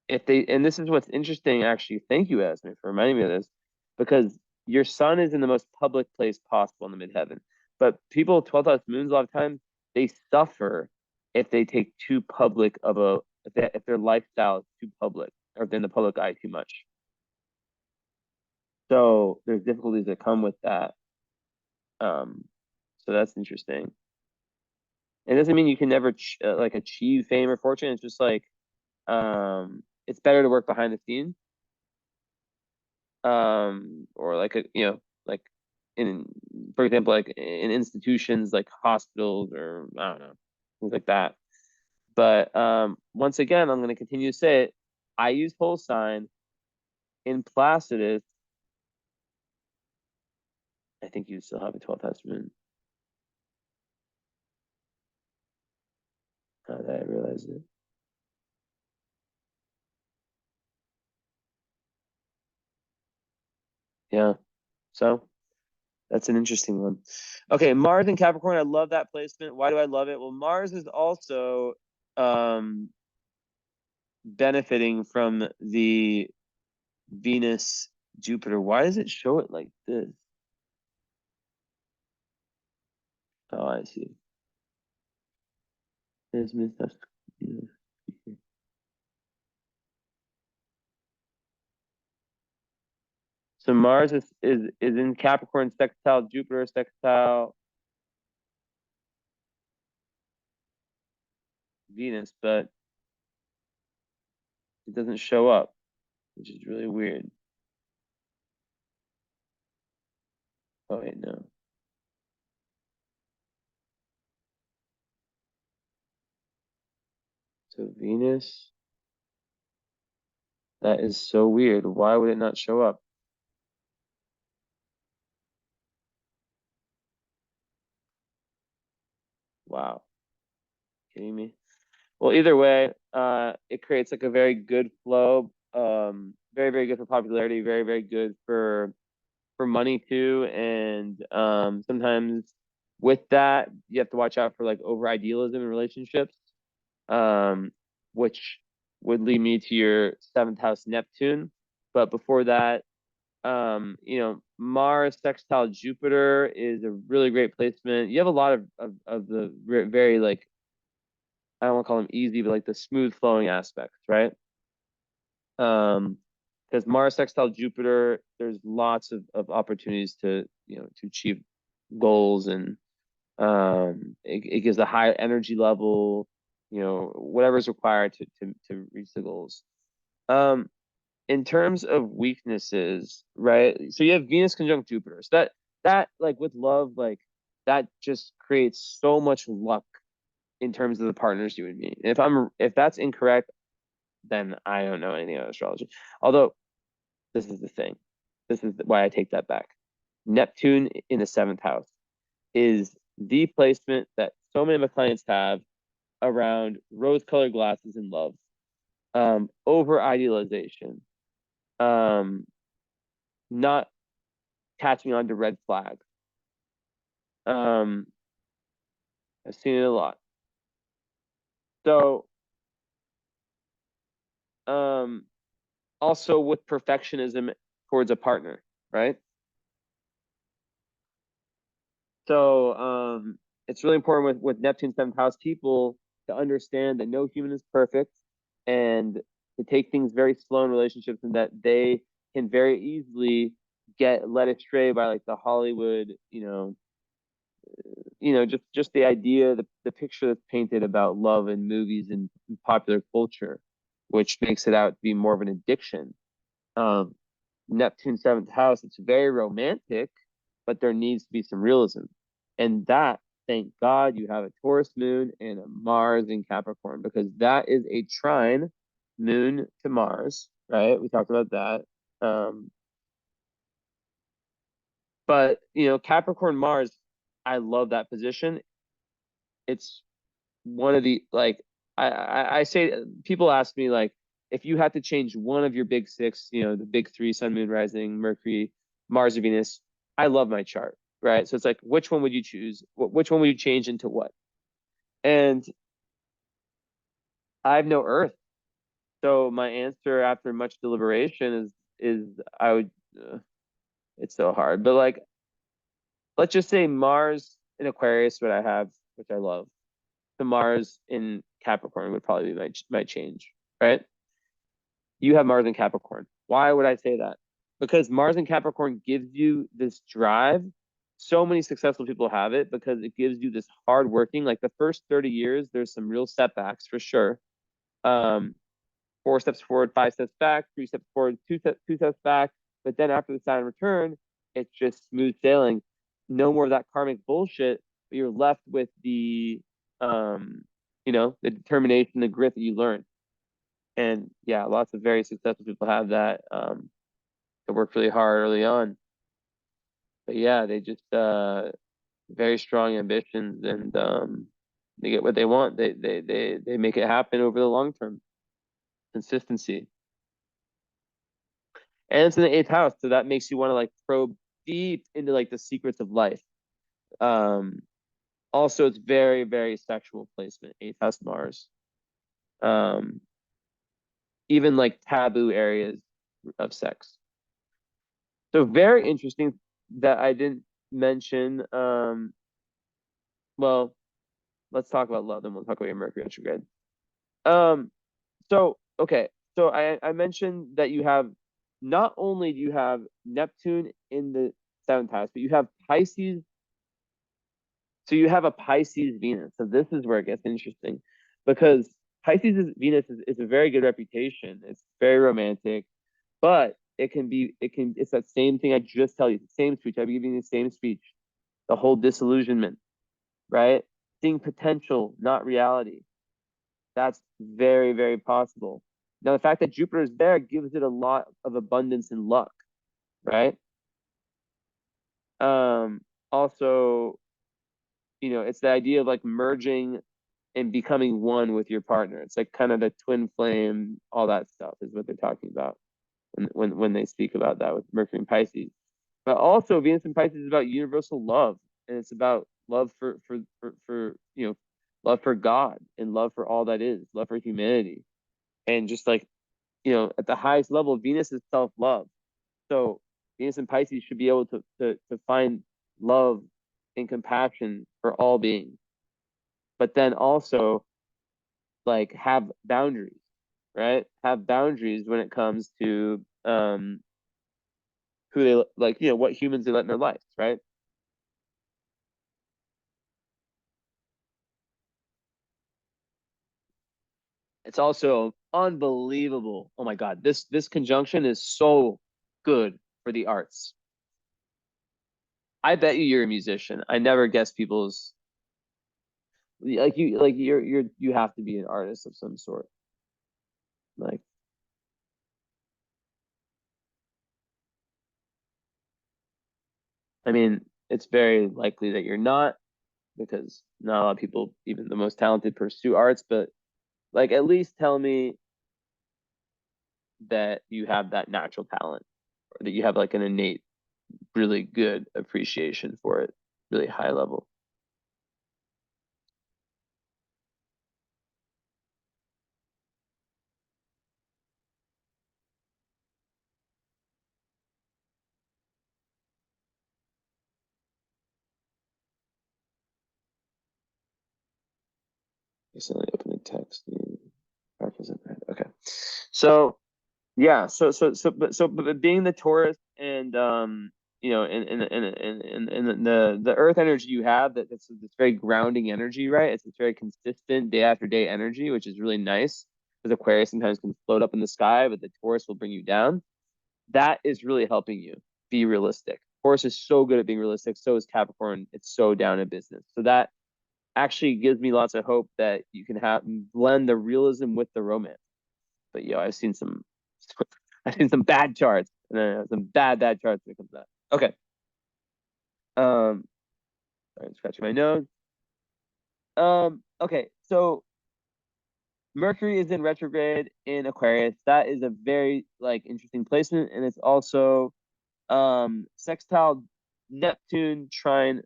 if they and this is what's interesting, actually, thank you, Esme, for reminding me of this, because your sun is in the most public place possible in the midheaven. But people with 12th house moons a lot of times they suffer if they take too public of a if their lifestyle is too public or if they're in the public eye too much. So there's difficulties that come with that. Um, so that's interesting. It doesn't mean you can never like achieve fame or fortune. It's just like it's better to work behind the scenes, or like like in, for example, like in institutions like hospitals or I don't know, things like that. But once again, I'm going to continue to say it. I use whole sign in Placidus. I think you still have a 12th house moon. How did I realize it? Yeah. So that's an interesting one. Okay, Mars and Capricorn. I love that placement. Why do I love it? Well, Mars is also um, benefiting from the Venus Jupiter. Why does it show it like this? Oh, I see. There's so Mars is in Capricorn, sextile Jupiter, sextile Venus, but it doesn't show up, which is really weird. Oh wait, no. So Venus, that is so weird. Why would it not show up? Wow, kidding me? Well, either way, it creates like a very good flow. Very, very good for popularity, very, very good for money too. And sometimes With that, you have to watch out for like over idealism in relationships, which would lead me to your seventh house Neptune. But before that, Mars sextile Jupiter is a really great placement. You have a lot of the very like, I don't want to call them easy, but like the smooth flowing aspects, right? Because Mars sextile Jupiter, there's lots of opportunities to achieve goals, and it gives a high energy level, whatever is required to reach the goals. In terms of weaknesses, right? So you have Venus conjunct Jupiter. So that like with love, like that just creates so much luck in terms of the partners you would meet. If that's incorrect, then I don't know anything about astrology. Although this is the thing. This is why I take that back. Neptune in the seventh house is the placement that so many of my clients have around rose-colored glasses in love, over idealization, not catching on to red flags. I've seen it a lot. So, also with perfectionism towards a partner, right? So, it's really important with Neptune seventh house people to understand that no human is perfect, and to take things very slow in relationships, and that they can very easily get led astray by like the Hollywood, just the idea, the picture that's painted about love in movies and popular culture, which makes it out to be more of an addiction. Um, Neptune seventh house, it's very romantic, but there needs to be some realism. And that, thank God, you have a Taurus moon and a Mars in Capricorn, because that is a trine moon to Mars, right? We talked about that. But Capricorn Mars, I love that position. It's one of the like I say, people ask me like, if you had to change one of your big six, the big three, Sun, Moon, Rising, Mercury, Mars, or Venus, I love my chart, right? So it's like, which one would you choose? Which one would you change into what? And I have no Earth, so my answer after much deliberation is I would. It's so hard, but like, let's just say Mars in Aquarius, what I have, which I love. To Mars in Capricorn would probably be my change, right? You have Mars in Capricorn. Why would I say that? Because Mars in Capricorn gives you this drive. So many successful people have it because it gives you this hard working. Like the first 30 years, there's some real setbacks for sure. 4 steps forward, 5 steps back, 3 steps forward, two steps back. But then after the Saturn return, it's just smooth sailing. No more of that karmic bullshit, but you're left with the determination, the grit that you learn. And yeah, lots of very successful people have that. They work really hard early on. But yeah, they just very strong ambitions, and they get what they want. They make it happen over the long term. Consistency. And it's in the eighth house, so that makes you want to like probe deep into like the secrets of life. Um, Also, it's very, very sexual placement, eighth house Mars. Um, Even like taboo areas of sex. So very interesting that I didn't mention. Well, let's talk about love, then we'll talk about your Mercury retrograde. Um, so okay, so I mentioned that you have, not only do you have Neptune in the seventh house, but you have Pisces. So you have a Pisces Venus. So this is where it gets interesting, because Venus is a very good reputation. It's very romantic, but it's that same thing I just tell you, the same speech. I've been giving you the same speech, the whole disillusionment, right? Seeing potential, not reality. That's very, very possible. Now, the fact that Jupiter is there gives it a lot of abundance and luck, right? Also, it's the idea of like merging and becoming one with your partner. It's like kind of the twin flame, all that stuff is what they're talking about when they speak about that with Mercury and Pisces. But also Venus and Pisces is about universal love, and it's about love for love for God and love for all that is, love for humanity. And just like, at the highest level, Venus is self-love. So Venus and Pisces should be able to find love and compassion for all beings, but then also like have boundaries, right? Have boundaries when it comes to who they like, what humans they let in their lives, right? It's also unbelievable. Oh my God, this conjunction is so good for the arts. I bet you're a musician. I never guess people's like you have to be an artist of some sort. Like, I mean, it's very likely that you're not, because not a lot of people, even the most talented, pursue arts, but like at least tell me that you have that natural talent, or that you have like an innate, really good appreciation for it, really high level. Recently opened a text. Okay. So yeah, but being the Taurus, and and the Earth energy you have, that's very grounding energy, right? It's very consistent day after day energy, which is really nice, because Aquarius sometimes can float up in the sky, but the Taurus will bring you down. That is really helping you be realistic. Taurus is so good at being realistic. So is Capricorn. It's so down in business. So that actually gives me lots of hope that you can have blend the realism with the romance. But I've seen some I've seen some bad charts, and then some bad charts when it comes to that. Okay. Sorry, I'm scratching my nose. Okay, so Mercury is in retrograde in Aquarius. That is a very like interesting placement, and it's also sextile Neptune trine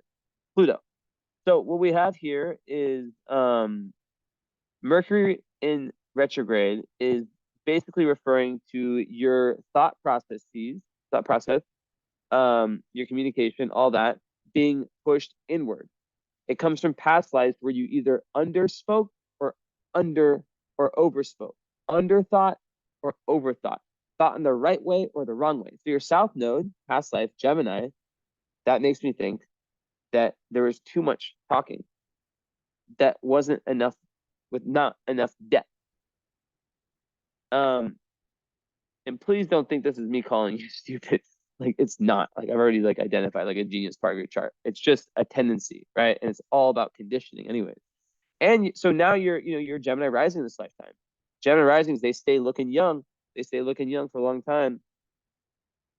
Pluto. So what we have here is Mercury in retrograde is basically referring to your thought process, your communication, all that being pushed inward. It comes from past lives where you either underspoke or under or overspoke, underthought or overthought, thought in the right way or the wrong way. So your South Node, past life, Gemini, that makes me think that there was too much talking, that wasn't enough, with not enough depth. Um, and please don't think this is me calling you stupid. Like, it's not. Like, I've already like identified like a genius part of your chart. It's just a tendency, right? And it's all about conditioning anyway. And so now you're Gemini rising this lifetime. Gemini risings, they stay looking young. They stay looking young for a long time.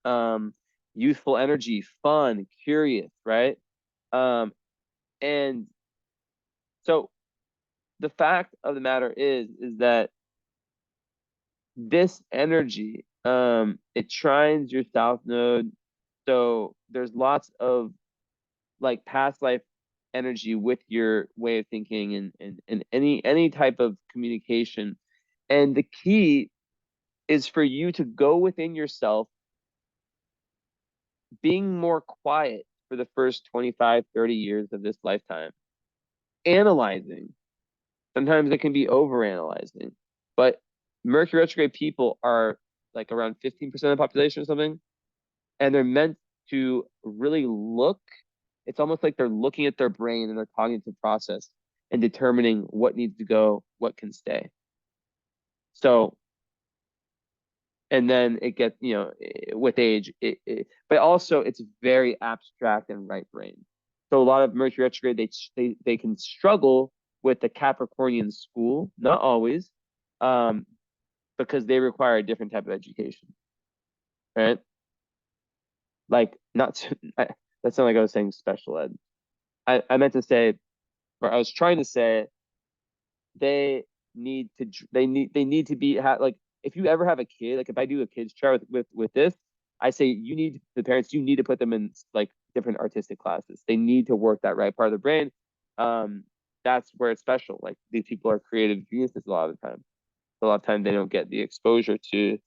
Um, Youthful energy, fun, curious, right? And so the fact of the matter is that this energy, it trines your South Node. So there's lots of like past life energy with your way of thinking, and any type of communication. And the key is for you to go within yourself, being more quiet for the first 25, 30 years of this lifetime, analyzing. Sometimes it can be over analyzing, but Mercury retrograde people are like around 15% of the population or something, and they're meant to really look. It's almost like they're looking at their brain and their cognitive process and determining what needs to go, what can stay. So, and then it gets, with age, but also it's very abstract and right brain. So a lot of Mercury retrograde, they can struggle with the Capricornian school, not always, um, because they require a different type of education, right? Like, not that sounded like I was saying special ed. I meant to say, or I was trying to say, they they need to be like, if you ever have a kid, like if I do a kids chart with this, I say, the parents, you need to put them in like different artistic classes. They need to work that right part of the brain. That's where it's special. Like these people are creative geniuses a lot of the time. A lot of time they don't get the exposure to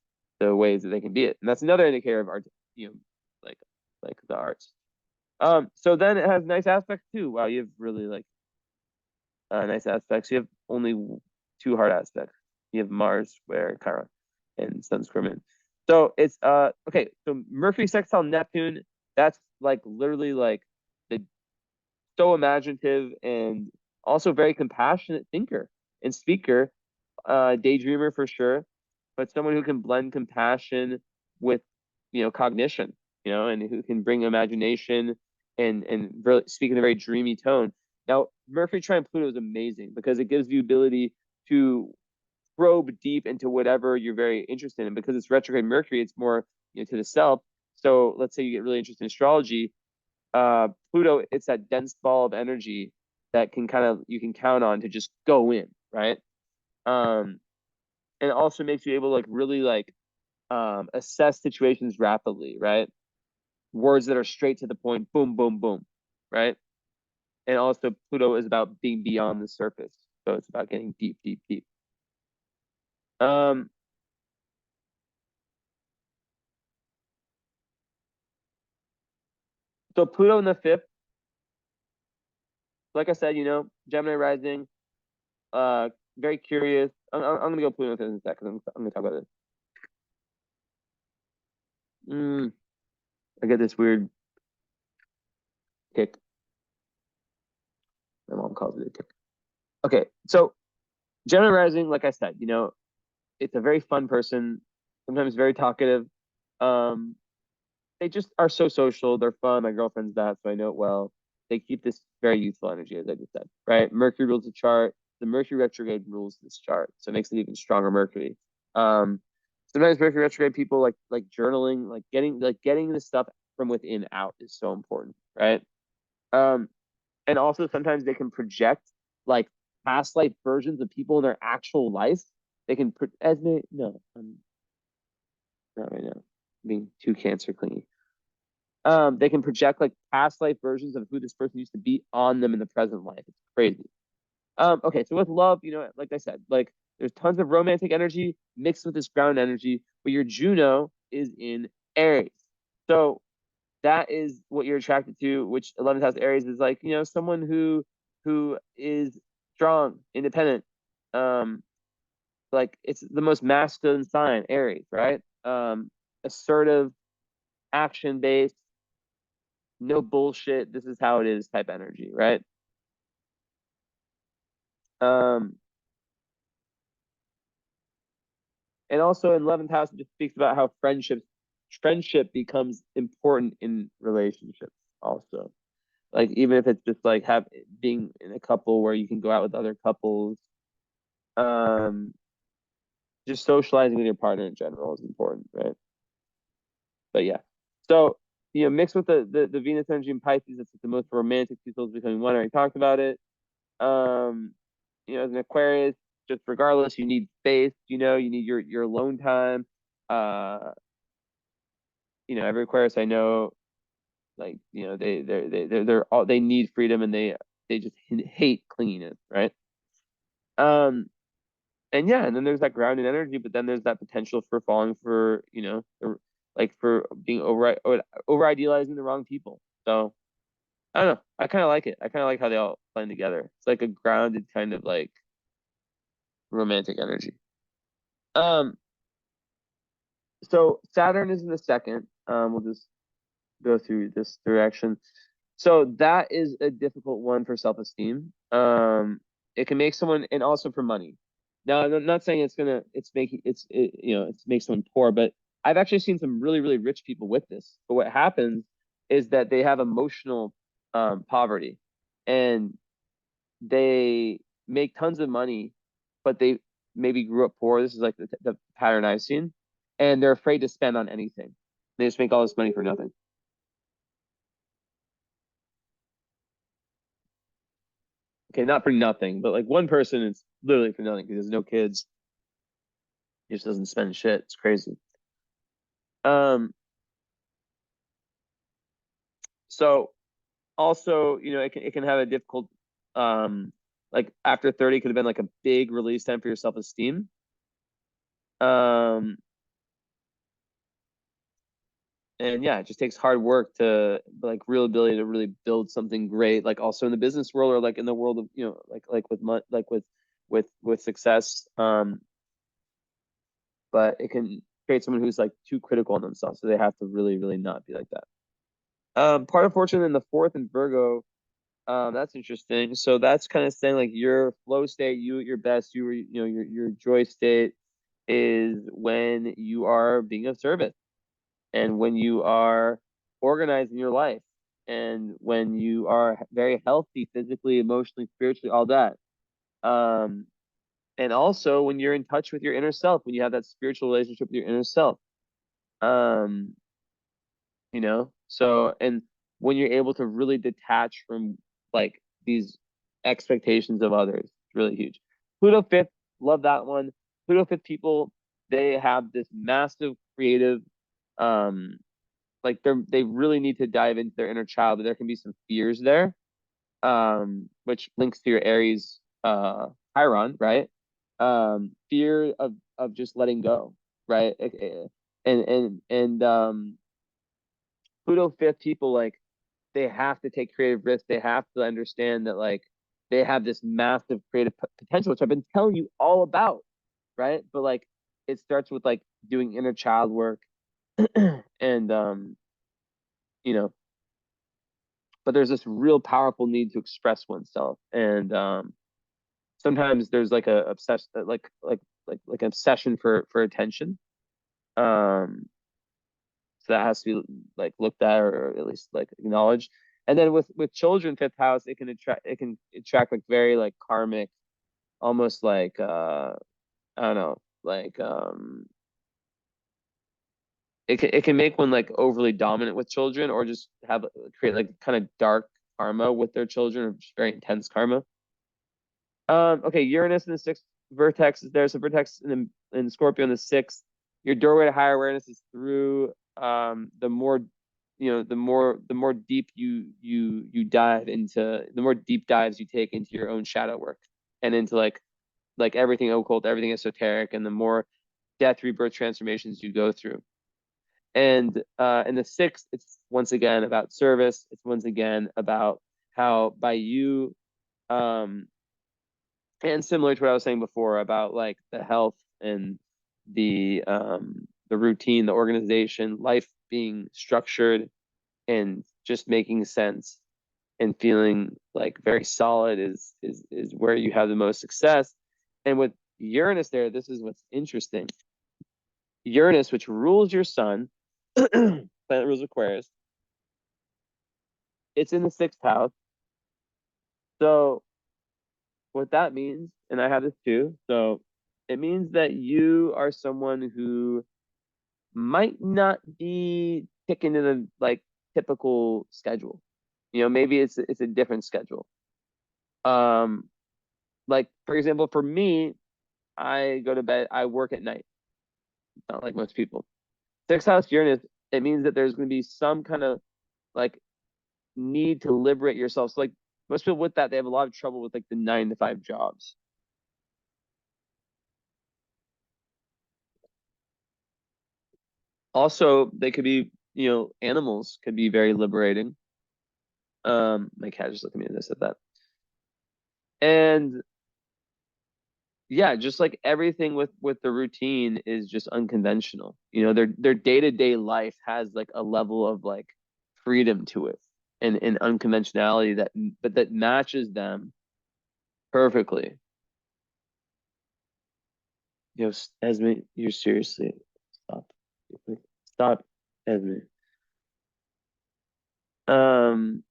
the ways that they can be it, and that's another indicator of art. You know, like like the arts. So then it has nice aspects too. Wow, you have really like nice aspects. You have only two hard aspects. You have Mars, where Chiron, and Sun's Square. So it's okay. So Mercury sextile Neptune. That's like literally like the so imaginative and also very compassionate thinker and speaker, daydreamer for sure, but someone who can blend compassion with, cognition, and who can bring imagination and really speak in a very dreamy tone. Now, Mercury trine Pluto is amazing because it gives you ability to probe deep into whatever you're very interested in. Because it's retrograde Mercury, it's more, to the self. So let's say you get really interested in astrology. Pluto, it's that dense ball of energy that you can count on to just go in, right? And it also makes you able to like really like assess situations rapidly, right? Words that are straight to the point, boom, boom, boom, right? And also Pluto is about being beyond the surface. So it's about getting deep, deep, deep. Um, so Pluto in the fifth, like I said, Gemini rising, very curious. I'm gonna go Pluto in the fifth in a second. I'm gonna talk about this. I get this weird kick. My mom calls it a kick. Okay, so Gemini rising, like I said, it's a very fun person, sometimes very talkative. Um, they just are so social. They're fun. My girlfriend's that, so I know it well. They keep this very youthful energy, as I just said, right? Mercury rules the chart. The Mercury retrograde rules this chart, so it makes it even stronger. Mercury. Um, Sometimes Mercury retrograde people like journaling, like getting the stuff from within out is so important, right? Um, and also sometimes they can project like past life versions of people in their actual life. They can as they no, not right now. I'm being too cancer clingy. They can project like past life versions of who this person used to be on them in the present life. It's crazy. Okay, so with love, like I said, like there's tons of romantic energy mixed with this ground energy, but your Juno is in Aries. So that is what you're attracted to, which 11th house Aries is like, someone who is strong, independent. Like it's the most masculine sign, Aries, right? Assertive, action based, no bullshit. This is how it is type energy, right? Um, and also in 11th house, it just speaks about how friendship becomes important in relationships also. Like even if it's just like being in a couple where you can go out with other couples, um, just socializing with your partner in general is important, right? But yeah, so mixed with the Venus energy in Pisces, it's the most romantic two souls becoming one. I already talked about it. Um, as an Aquarius, just regardless, you need space. You need your alone time. Uh, every Aquarius I know, like they need freedom and they just hate cleanliness, right? Um, and yeah, and then there's that grounded energy, but then there's that potential for falling for, like for being over idealizing the wrong people. So I don't know. I kind of like it. I kind of like how they all blend together. It's like a grounded kind of like romantic energy. Um, so Saturn is in the second. We'll just go through this direction. So that is a difficult one for self-esteem. It can make someone, and also for money. Now, I'm not saying it's makes someone poor, but I've actually seen some really, really rich people with this. But what happens is that they have emotional poverty, and they make tons of money, but they maybe grew up poor. This is like the pattern I've seen, and they're afraid to spend on anything. They just make all this money for nothing. Okay, not for nothing, but like one person, it's literally for nothing because there's no kids. He just doesn't spend shit. It's crazy. Um, So also, it can have a difficult, like after 30 could have been like a big release time for your self-esteem. Um, and yeah, it just takes hard work to like real ability to really build something great, like also in the business world or like in the world of, like with success. But it can create someone who's like too critical on themselves. So they have to really, really not be like that. Part of fortune in the fourth in Virgo. That's interesting. So that's kind of saying like your flow state, you at your best, your joy state is when you are being of service and when you are organizing your life and when you are very healthy physically, emotionally, spiritually, all that. Um, and also when you're in touch with your inner self, when you have that spiritual relationship with your inner self. Um, so and when you're able to really detach from like these expectations of others, it's really huge. Pluto fifth, love that one. Pluto fifth people, they have this massive creative, um like they really need to dive into their inner child, but there can be some fears there, which links to your Aries Chiron, right? Fear of just letting go, right? And Pluto fifth people, like they have to take creative risks. They have to understand that like they have this massive creative potential, which I've been telling you all about, right? But like it starts with like doing inner child work and you know, but there's this real powerful need to express oneself. And sometimes there's like a obsession like an obsession for attention. Um So that has to be like looked at or at least like acknowledged. And then with children, fifth house, it can attract like very like karmic, almost like I don't know, like it can make one like overly dominant with children or just have create like kind of dark karma with their children, or just very intense karma. Okay, Uranus in the sixth vertex is there. So vertex in Scorpio in the sixth. Your doorway to higher awareness is through the more the more deep you dive into, the more deep dives you take into your own shadow work and into like everything occult, everything esoteric, and the more death, rebirth, transformations you go through. And in the sixth, it's once again about service. It's once again about how by you um and similar to what I was saying before about like the health and the routine, the organization, life being structured and just making sense and feeling like very solid is where you have the most success. And with Uranus there, this is what's interesting. Uranus, which rules your sun, planet rules Aquarius, it's in the sixth house. So what that means, and I have this too, so it means that you are someone who might not be ticking in a like typical schedule. Maybe it's a different schedule. Um, like for example, for me, I go to bed, I work at night, not like most people. Sixth house Uranus, it means that there's going to be some kind of like need to liberate yourself. So like most people with that, they have a lot of trouble with like the 9 to 5 jobs. Also, they could be, animals could be very liberating. My cat just looked at me as I said that. And yeah, just like everything with the routine is just unconventional. Their day-to-day life has like a level of like freedom to it and unconventionality that matches them perfectly. Esme, you're seriously stop. Stop, Esme. Um,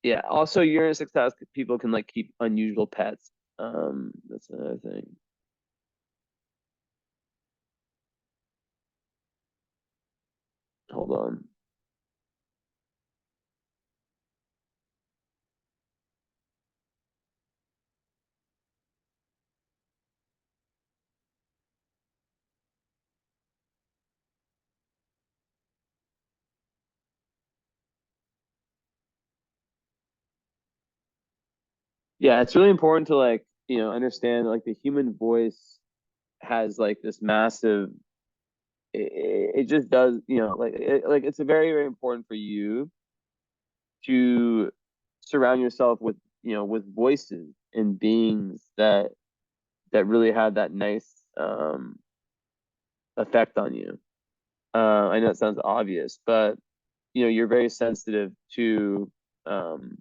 yeah, also Uranus success people can like keep unusual pets. That's another thing. Hold on. Yeah, it's really important to like, understand like the human voice has like this massive it just does, like it's a very, very important for you to surround yourself with, with voices and beings that really have that nice effect on you. I know it sounds obvious, but you're very sensitive to um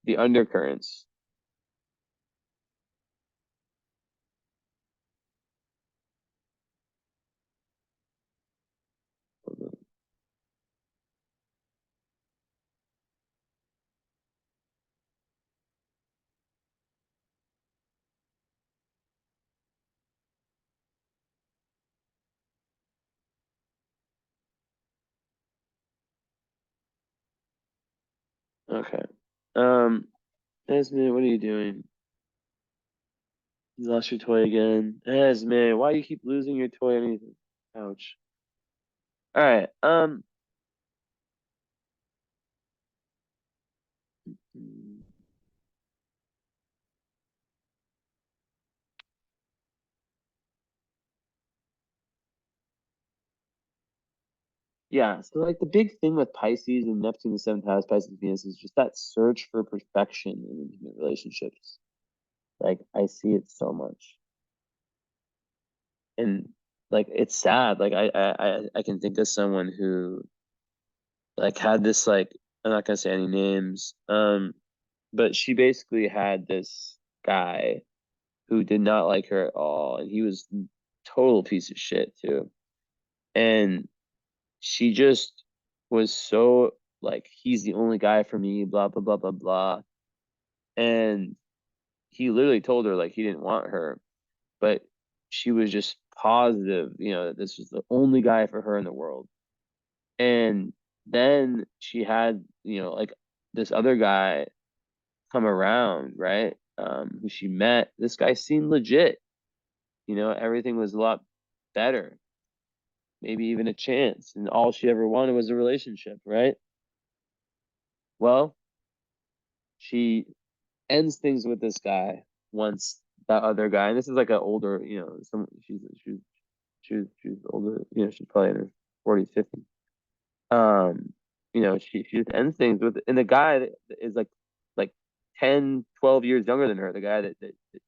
the undercurrents. Okay. Um, Esme, what are you doing? You lost your toy again. Esme, why do you keep losing your toy? Anything? Ouch. All right. Mm, yeah. So like the big thing with Pisces and Neptune, the seventh house, Pisces, Venus is just that search for perfection in intimate relationships. Like I see it so much, and like it's sad. Like I can think of someone who like had this like I'm not gonna say any names, but she basically had this guy who did not like her at all, and he was total piece of shit too. And she just was so like, he's the only guy for me, blah blah blah blah blah. And he literally told her like he didn't want her, but she was just positive, that this was the only guy for her in the world. And then she had, like this other guy come around, right? Who she met. This guy seemed legit. Everything was a lot better, maybe even a chance. And all she ever wanted was a relationship, right? Well, she ends things with this guy once that other guy, and this is like an older, she's older, she's probably in her 40s, 50s. She just ends things with, and the guy that is like 10, 12 years younger than her, the guy that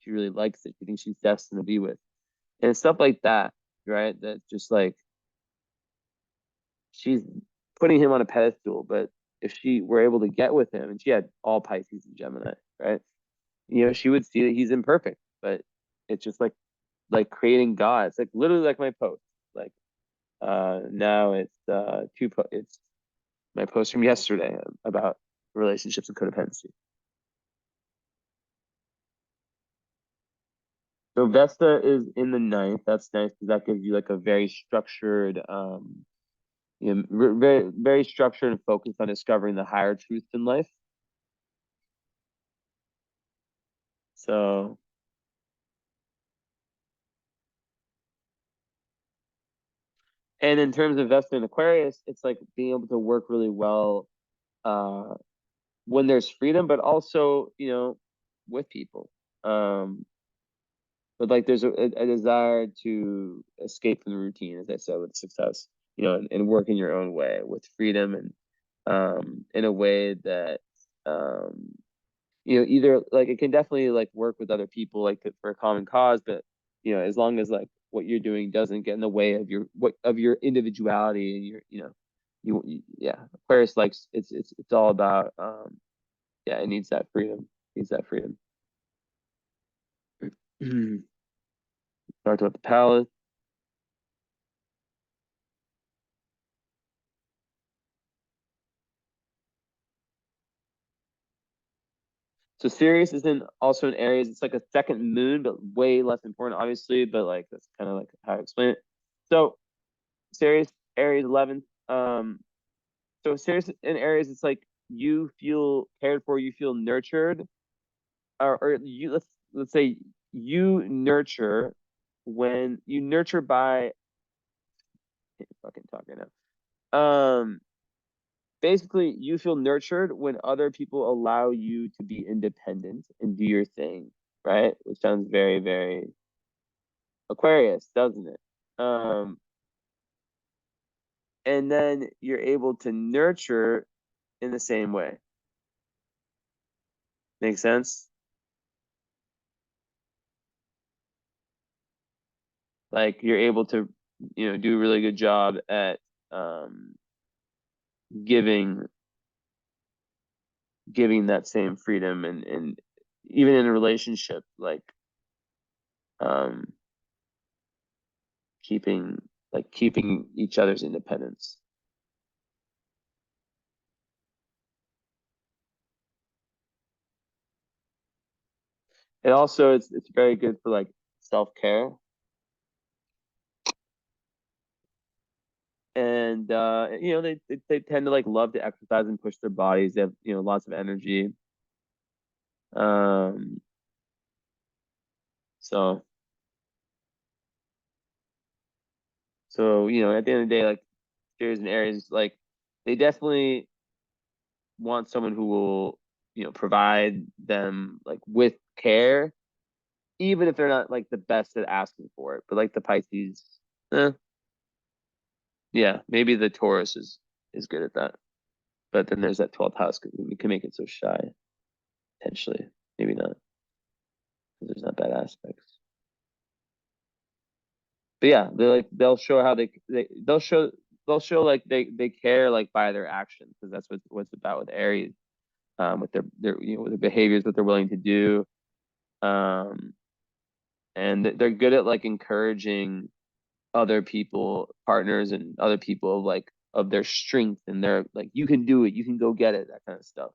she really likes, that she thinks she's destined to be with. And stuff like that, right? That just like she's putting him on a pedestal, but if she were able to get with him, and she had all Pisces and Gemini, right? She would see that he's imperfect, but it's just like creating God. It's like literally like my post. Like now it's my post from yesterday about relationships and codependency. So Vesta is in the ninth. That's nice because that gives you like a very structured, very very structured and focused on discovering the higher truths in life. So, and in terms of Vesta and Aquarius, it's like being able to work really well uh, when there's freedom, but also, with people. Um, but like there's a desire to escape from the routine, as I said, with success, and work in your own way with freedom and in a way that um, either like it can definitely like work with other people like for a common cause, but as long as like what you're doing doesn't get in the way of your individuality and yeah, Aquarius likes it's all about yeah, it needs that freedom. Needs that freedom. Talked about the palace. So Sirius is in also in Aries. It's like a second moon, but way less important, obviously. But like that's kind of like how I explain it. So Sirius, Aries 11th. So Sirius in Aries, it's like you feel cared for, you feel nurtured, or you let's say you nurture when you nurture by I can't fucking talk right now. basically you feel nurtured when other people allow you to be independent and do your thing, right? Which sounds very, very Aquarius, doesn't it? And then you're able to nurture in the same way. Make sense? Like you're able to, do a really good job at um, giving giving that same freedom, and even in a relationship, like um, keeping keeping each other's independence. It also it's very good for like self-care, and they tend to like love to exercise and push their bodies. They have lots of energy. Um, so at the end of the day, like Aries and Aries, like they definitely want someone who will provide them like with care, even if they're not like the best at asking for it. But like the Pisces, eh, yeah, maybe the Taurus is good at that. But then there's that 12th house, we can make it so shy, potentially. Maybe not, because there's not bad aspects. But yeah, they'll show how they'll show like they care like by their actions, because that's what's about with Aries, with their with their behaviors, what they're willing to do. Um, and they're good at like encouraging other people, partners, and other people like of their strength, and they're like, you can do it, you can go get it, that kind of stuff.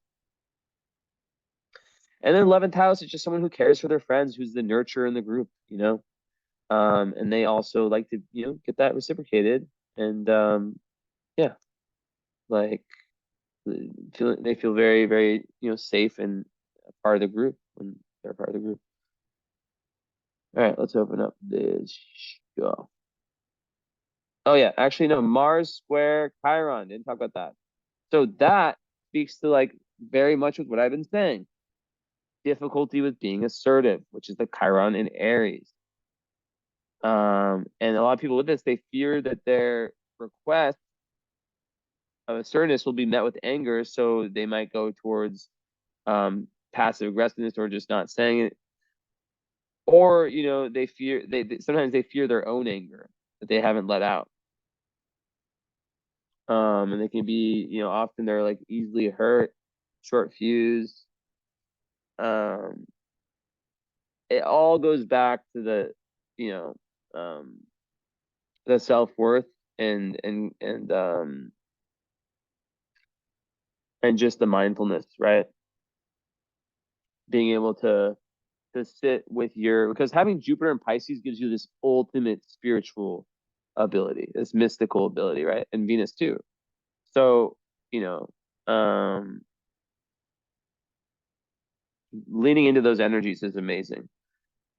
And then 11th house is just someone who cares for their friends, who's the nurturer in the group. And they also like to get that reciprocated, and yeah, like they feel very, very safe and a part of the group when they're part of the group. All right, let's open up this show. Oh yeah, actually no, Mars square Chiron. Didn't talk about that. So that speaks to like very much with what I've been saying. Difficulty with being assertive, which is the Chiron in Aries. And a lot of people with this, they fear that their request of assertiveness will be met with anger, so they might go towards passive aggressiveness or just not saying it. Or they fear they sometimes they fear their own anger that they haven't let out. And they can be, often they're like easily hurt, short fuse. Um, it all goes back to you know, um, the self-worth and just the mindfulness, right? Being able to sit with because having Jupiter and Pisces gives you this ultimate spiritual ability, this mystical ability, right? And Venus too. So, you know, um, leaning into those energies is amazing,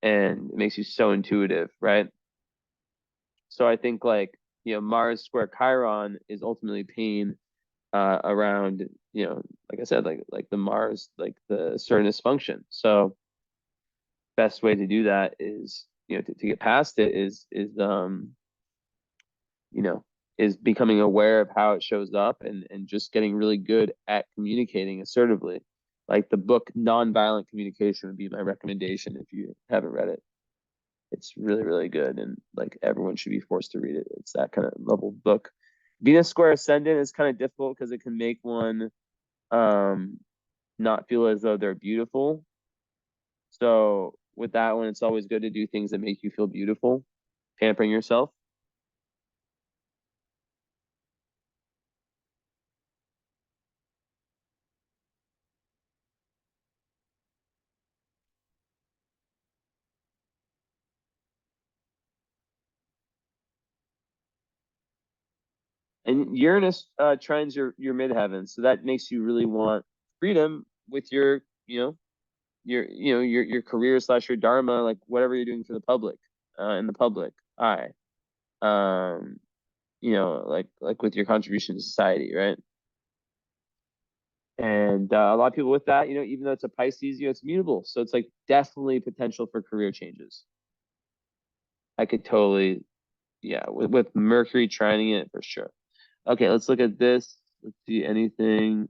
and it makes you so intuitive, right? So I think like, Mars square Chiron is ultimately pain around, like I said, like the Mars, like the Cernus function. So best way to do that is, to get past it you know, is becoming aware of how it shows up, and just getting really good at communicating assertively. Like the book Nonviolent Communication would be my recommendation if you haven't read it. It's really, really good, and like everyone should be forced to read it. It's that kind of level book. Venus square ascendant is kind of difficult because it can make one um not feel as though they're beautiful. So with that one, it's always good to do things that make you feel beautiful, pampering yourself. And Uranus trines your midheaven, so that makes you really want freedom with your career slash your dharma, like whatever you're doing for the public, in the public eye. Like with your contribution to society, right? And a lot of people with that, even though it's a Pisces, it's mutable. So it's like definitely potential for career changes. I could totally, yeah, with Mercury trining it for sure. Okay, let's look at this. Let's see anything.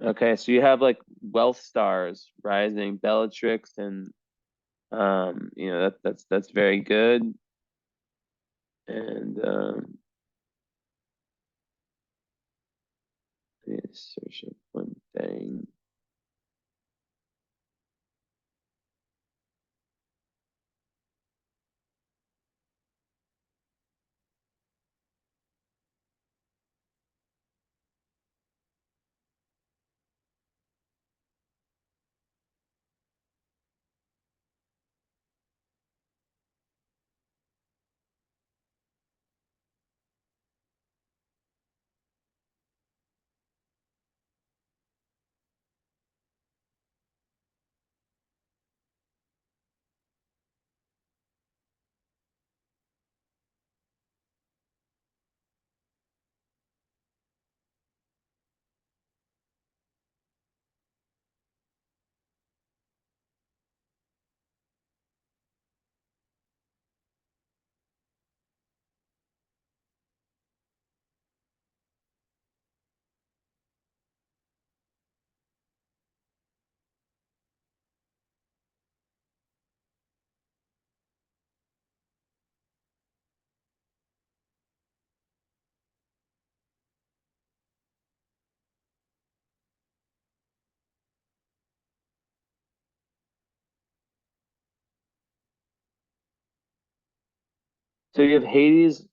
Okay, so you have like wealth stars rising, Bellatrix, and that's very good. And let me search up one thing. So you have Hades,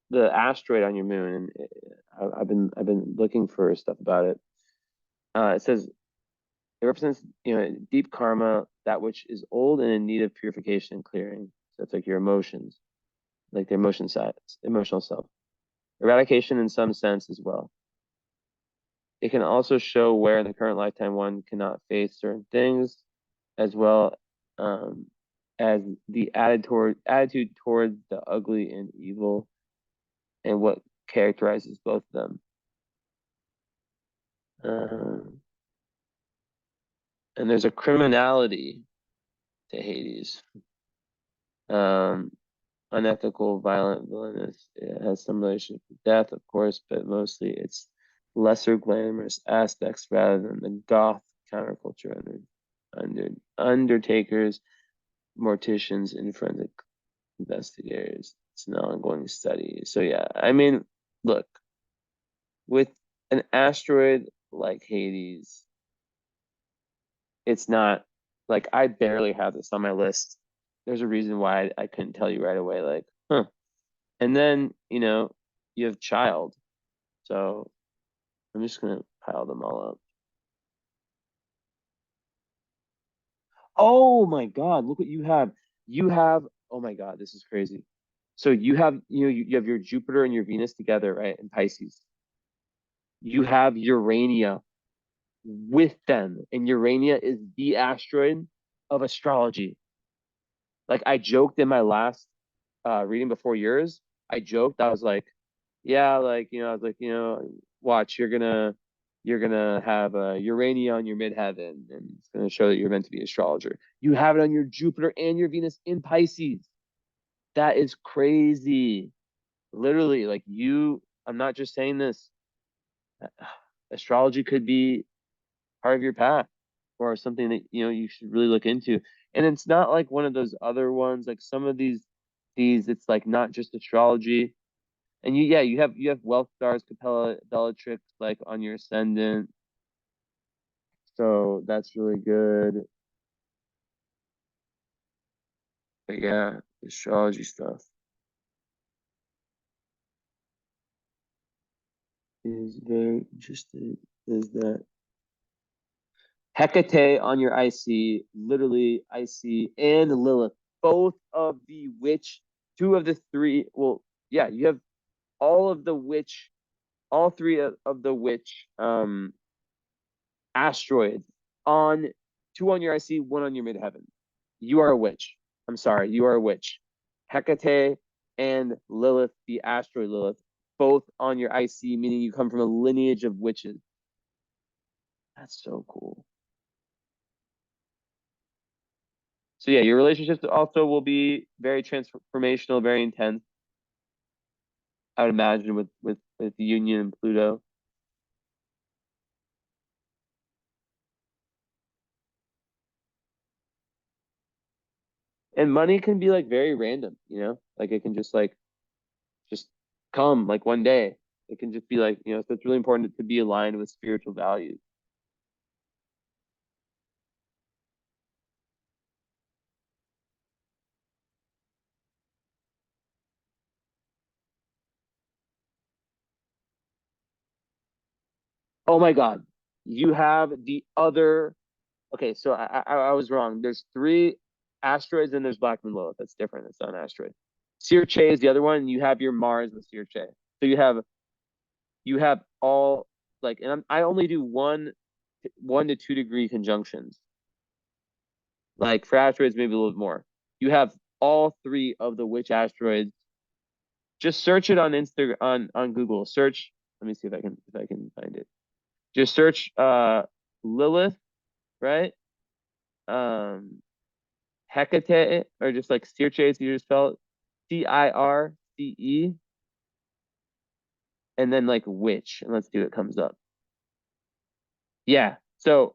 the asteroid on your moon, and I've been looking for stuff about it. It says it represents deep karma, that which is old and in need of purification and clearing. So it's like your emotions, like the emotion side, emotional self. Eradication in some sense as well. It can also show where in the current lifetime one cannot face certain things, as well um, as the attitude toward the ugly and evil, and what characterizes both of them. Um, and there's a criminality to Hades. Um, Unethical, violent, villainous. It has some relationship to death, of course, but mostly it's lesser glamorous aspects rather than the goth counterculture undertakers, morticians, and forensic investigators. It's an ongoing study. So yeah, I mean, look, with an asteroid like Hades, it's not like I barely have this on my list. There's a reason why I couldn't tell you right away, like, huh. And then, you have child. So I'm just gonna pile them all up. Oh my God, look what you have. You have, oh my God, this is crazy. So you have, you have your Jupiter and your Venus together, right? In Pisces. You have Urania with them, and Urania is the asteroid of astrology. Like I joked in my last reading before yours, I joked, I was like, yeah, like, I was like, watch, you're gonna have Urania on your midheaven, and it's gonna show that you're meant to be an astrologer. You have it on your Jupiter and your Venus in Pisces. That is crazy. Literally, like I'm not just saying this. Astrology could be part of your path or something that you should really look into. And it's not like one of those other ones, like some of these it's like not just astrology. And you have wealth stars, Capella, Bellatrix, like on your ascendant. So that's really good. But yeah, astrology stuff is very interesting. Is that Hecate on your IC, literally IC and Lilith, both of the witch, two of the three. Well, yeah, you have all of the witch all three of the which asteroids on two on your IC, one on your midheaven. You are a witch. I'm sorry, you are a witch. Hecate and Lilith, the asteroid Lilith, both on your IC, meaning you come from a lineage of witches. That's so cool. So yeah, your relationships also will be very transformational, very intense. I would imagine with the Union and Pluto. And money can be like very random, you know? Like it can just come like one day. It can just be like, you know, so it's really important to be aligned with spiritual values. Oh my God. You have the other. Okay, so I was wrong. There's three asteroids and there's Black Lilith. That's different. It's not an asteroid. Circe is the other one. And you have your Mars with Circe. So you have all like, and I only do 1 to 2 degree conjunctions. Like for asteroids, maybe a little bit more. You have all three of the which asteroids. Just search it on Instagram on Google. Search. Let me see if I can find it. Just search Lilith, right? Um Hecate, or just like Circe, you just spell it Circe, and then like witch, and let's see what comes up. Yeah. So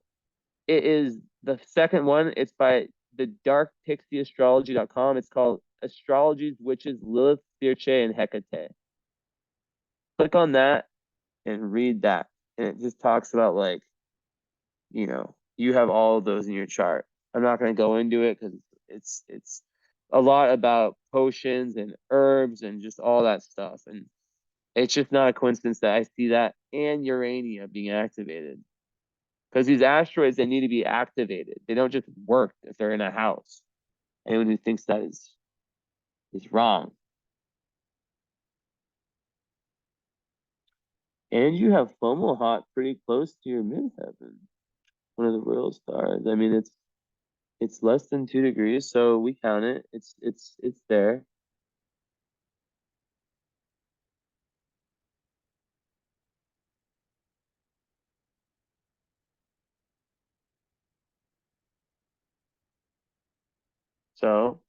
it is the second one. It's by the darkpixieastrology.com. It's called Astrology's Witches, Lilith, Circe, and Hecate. Click on that and read that. And it just talks about like, you know, you have all of those in your chart. I'm not going to go into it because it's a lot about potions and herbs and just all that stuff. And it's just not a coincidence that I see that and Urania being activated. Because these asteroids, they need to be activated. They don't just work if they're in a house. Anyone who thinks that is wrong. And you have Fomalhaut pretty close to your midheaven, one of the royal stars. I mean, it's less than 2 degrees, so we count it. It's there. So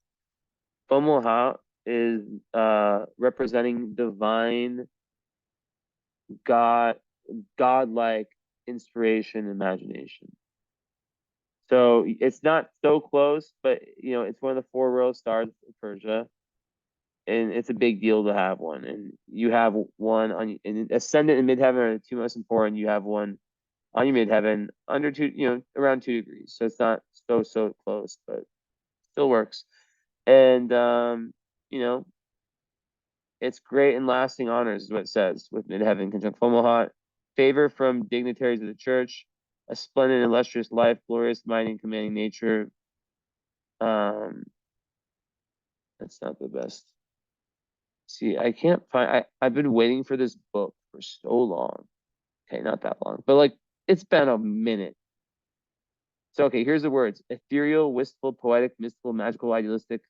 Fomalhaut is representing divine God, godlike inspiration, imagination. So it's not so close, but you know, it's one of the four royal stars of Persia, and it's a big deal to have one. And you have one on in ascendant and midheaven are the two most important. You have one on your midheaven under two, you know, around 2 degrees. So it's not so close, but still works. And you know, it's great and lasting honors, is what it says with midheaven conjunct Fomalhaut. Favor from dignitaries of the church, a splendid, illustrious life, glorious, mighty, and commanding nature. Um, that's not the best. See, I can't find. I've been waiting for this book for so long. Okay, not that long, but like it's been a minute. So okay, here's the words: ethereal, wistful, poetic, mystical, magical, idealistic,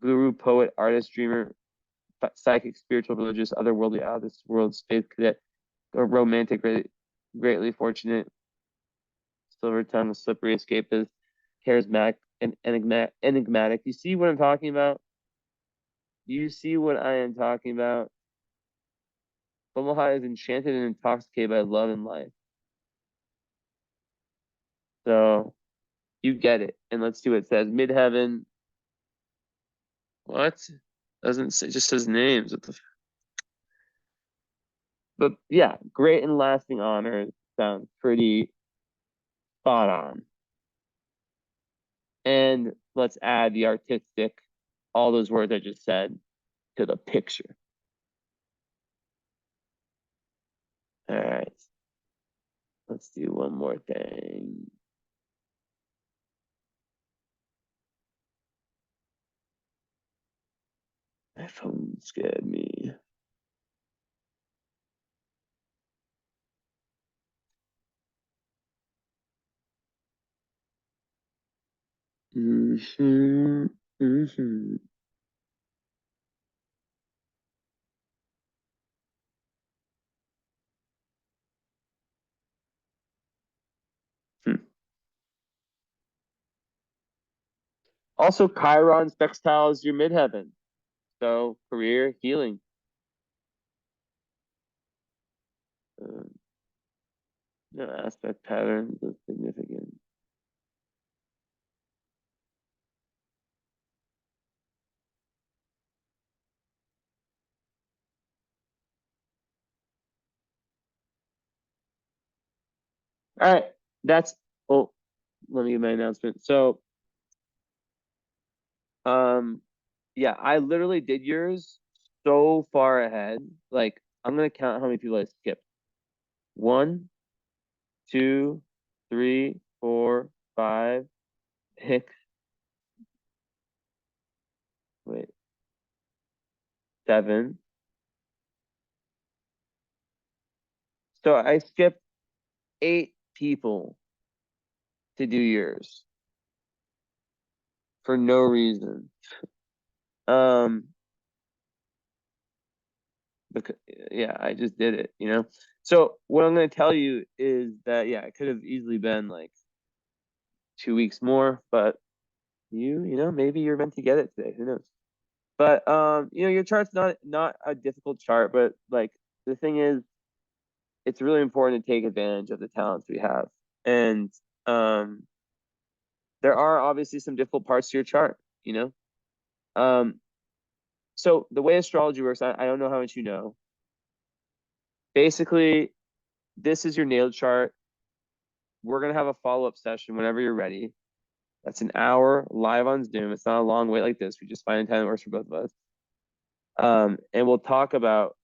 guru, poet, artist, dreamer, psychic, spiritual, religious, otherworldly, out of this world, space cadet, or romantic, greatly fortunate, silver tongue, slippery, escapist, charismatic, and enigmatic. You see what I'm talking about? You see what I am talking about? Omaha is enchanted and intoxicated by love and life. So you get it. And let's see what it says. Midheaven. What? Doesn't say, just says names. But yeah, great and lasting honors sounds pretty spot on. And let's add the artistic, all those words I just said, to the picture. All right. Let's do one more thing. My phone scared me. Mm-hmm. Mm-hmm. Hmm. Also, Chiron sextiles your midheaven. So, career, healing. Uh, no aspect patterns of significance. All right. That's, oh, let me get my announcement. So, um, yeah, I literally did yours so far ahead. Like, I'm gonna count how many people I skipped. One, two, three, four, five, six, wait, seven. So I skipped 8 people to do yours for no reason. Um, because yeah, I just did it, you know. So what I'm gonna tell you is that yeah, it could have easily been like 2 weeks more, but you know, maybe you're meant to get it today. Who knows? But you know, your chart's not a difficult chart, but like the thing is, it's really important to take advantage of the talents we have. And um, there are obviously some difficult parts to your chart, you know. Um, so the way astrology works, I don't know how much you know. Basically, this is your natal chart. We're gonna have a follow-up session whenever you're ready. That's an hour live on Zoom. It's not a long wait like this. We just find a time that works for both of us. And we'll talk about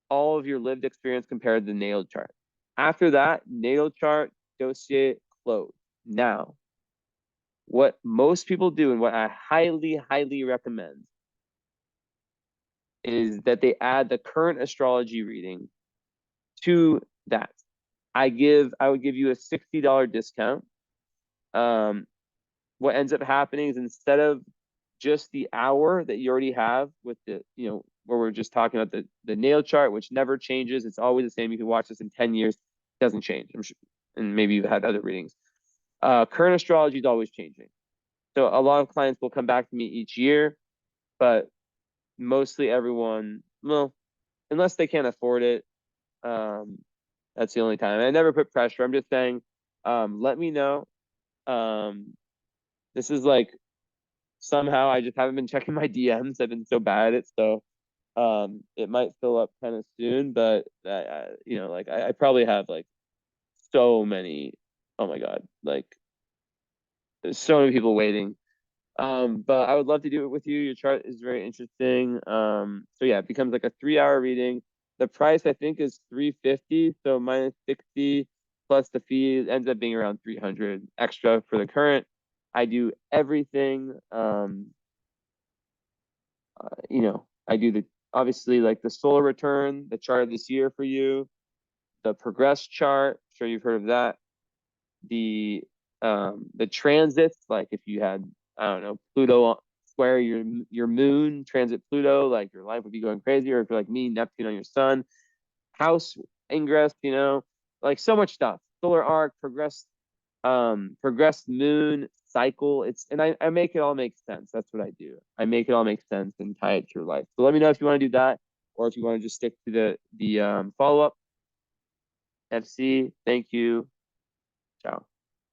all of your lived experience compared to the natal chart. After that, natal chart, dossier, close. Now, what most people do and what I highly, highly recommend is that they add the current astrology reading to that. I would give you a $60 discount. Um, what ends up happening is instead of just the hour that you already have with the, you know, where we're just talking about the natal chart, which never changes. It's always the same. You can watch this in 10 years. It doesn't change. I'm sure, and maybe you've had other readings. Current astrology is always changing. So a lot of clients will come back to me each year, but mostly everyone, well, unless they can't afford it, um, that's the only time. I never put pressure. I'm just saying, let me know. Um, this is like somehow I just haven't been checking my DMs. I've been so bad at it, so it might fill up kind of soon. But you know, like I probably have like so many. Oh my god, like there's so many people waiting. But I would love to do it with you. Your chart is very interesting. So yeah, it becomes like a 3 hour reading. The price I think is 350, so minus 60 plus the fee ends up being around 300 extra for the current. I do everything. You know, I do the obviously like the solar return, the chart of this year for you, the progress chart. I'm sure you've heard of that. The transits, like if you had, I don't know, Pluto square your moon, transit Pluto, like your life would be going crazy. Or if you're like me, Neptune on your sun, house ingress, you know, like so much stuff. Solar arc, progressed moon cycle. It's and I make it all make sense. That's what I do. I make it all make sense and tie it to your life. So let me know if you want to do that or if you want to just stick to the follow-up. FC, thank you. Ciao.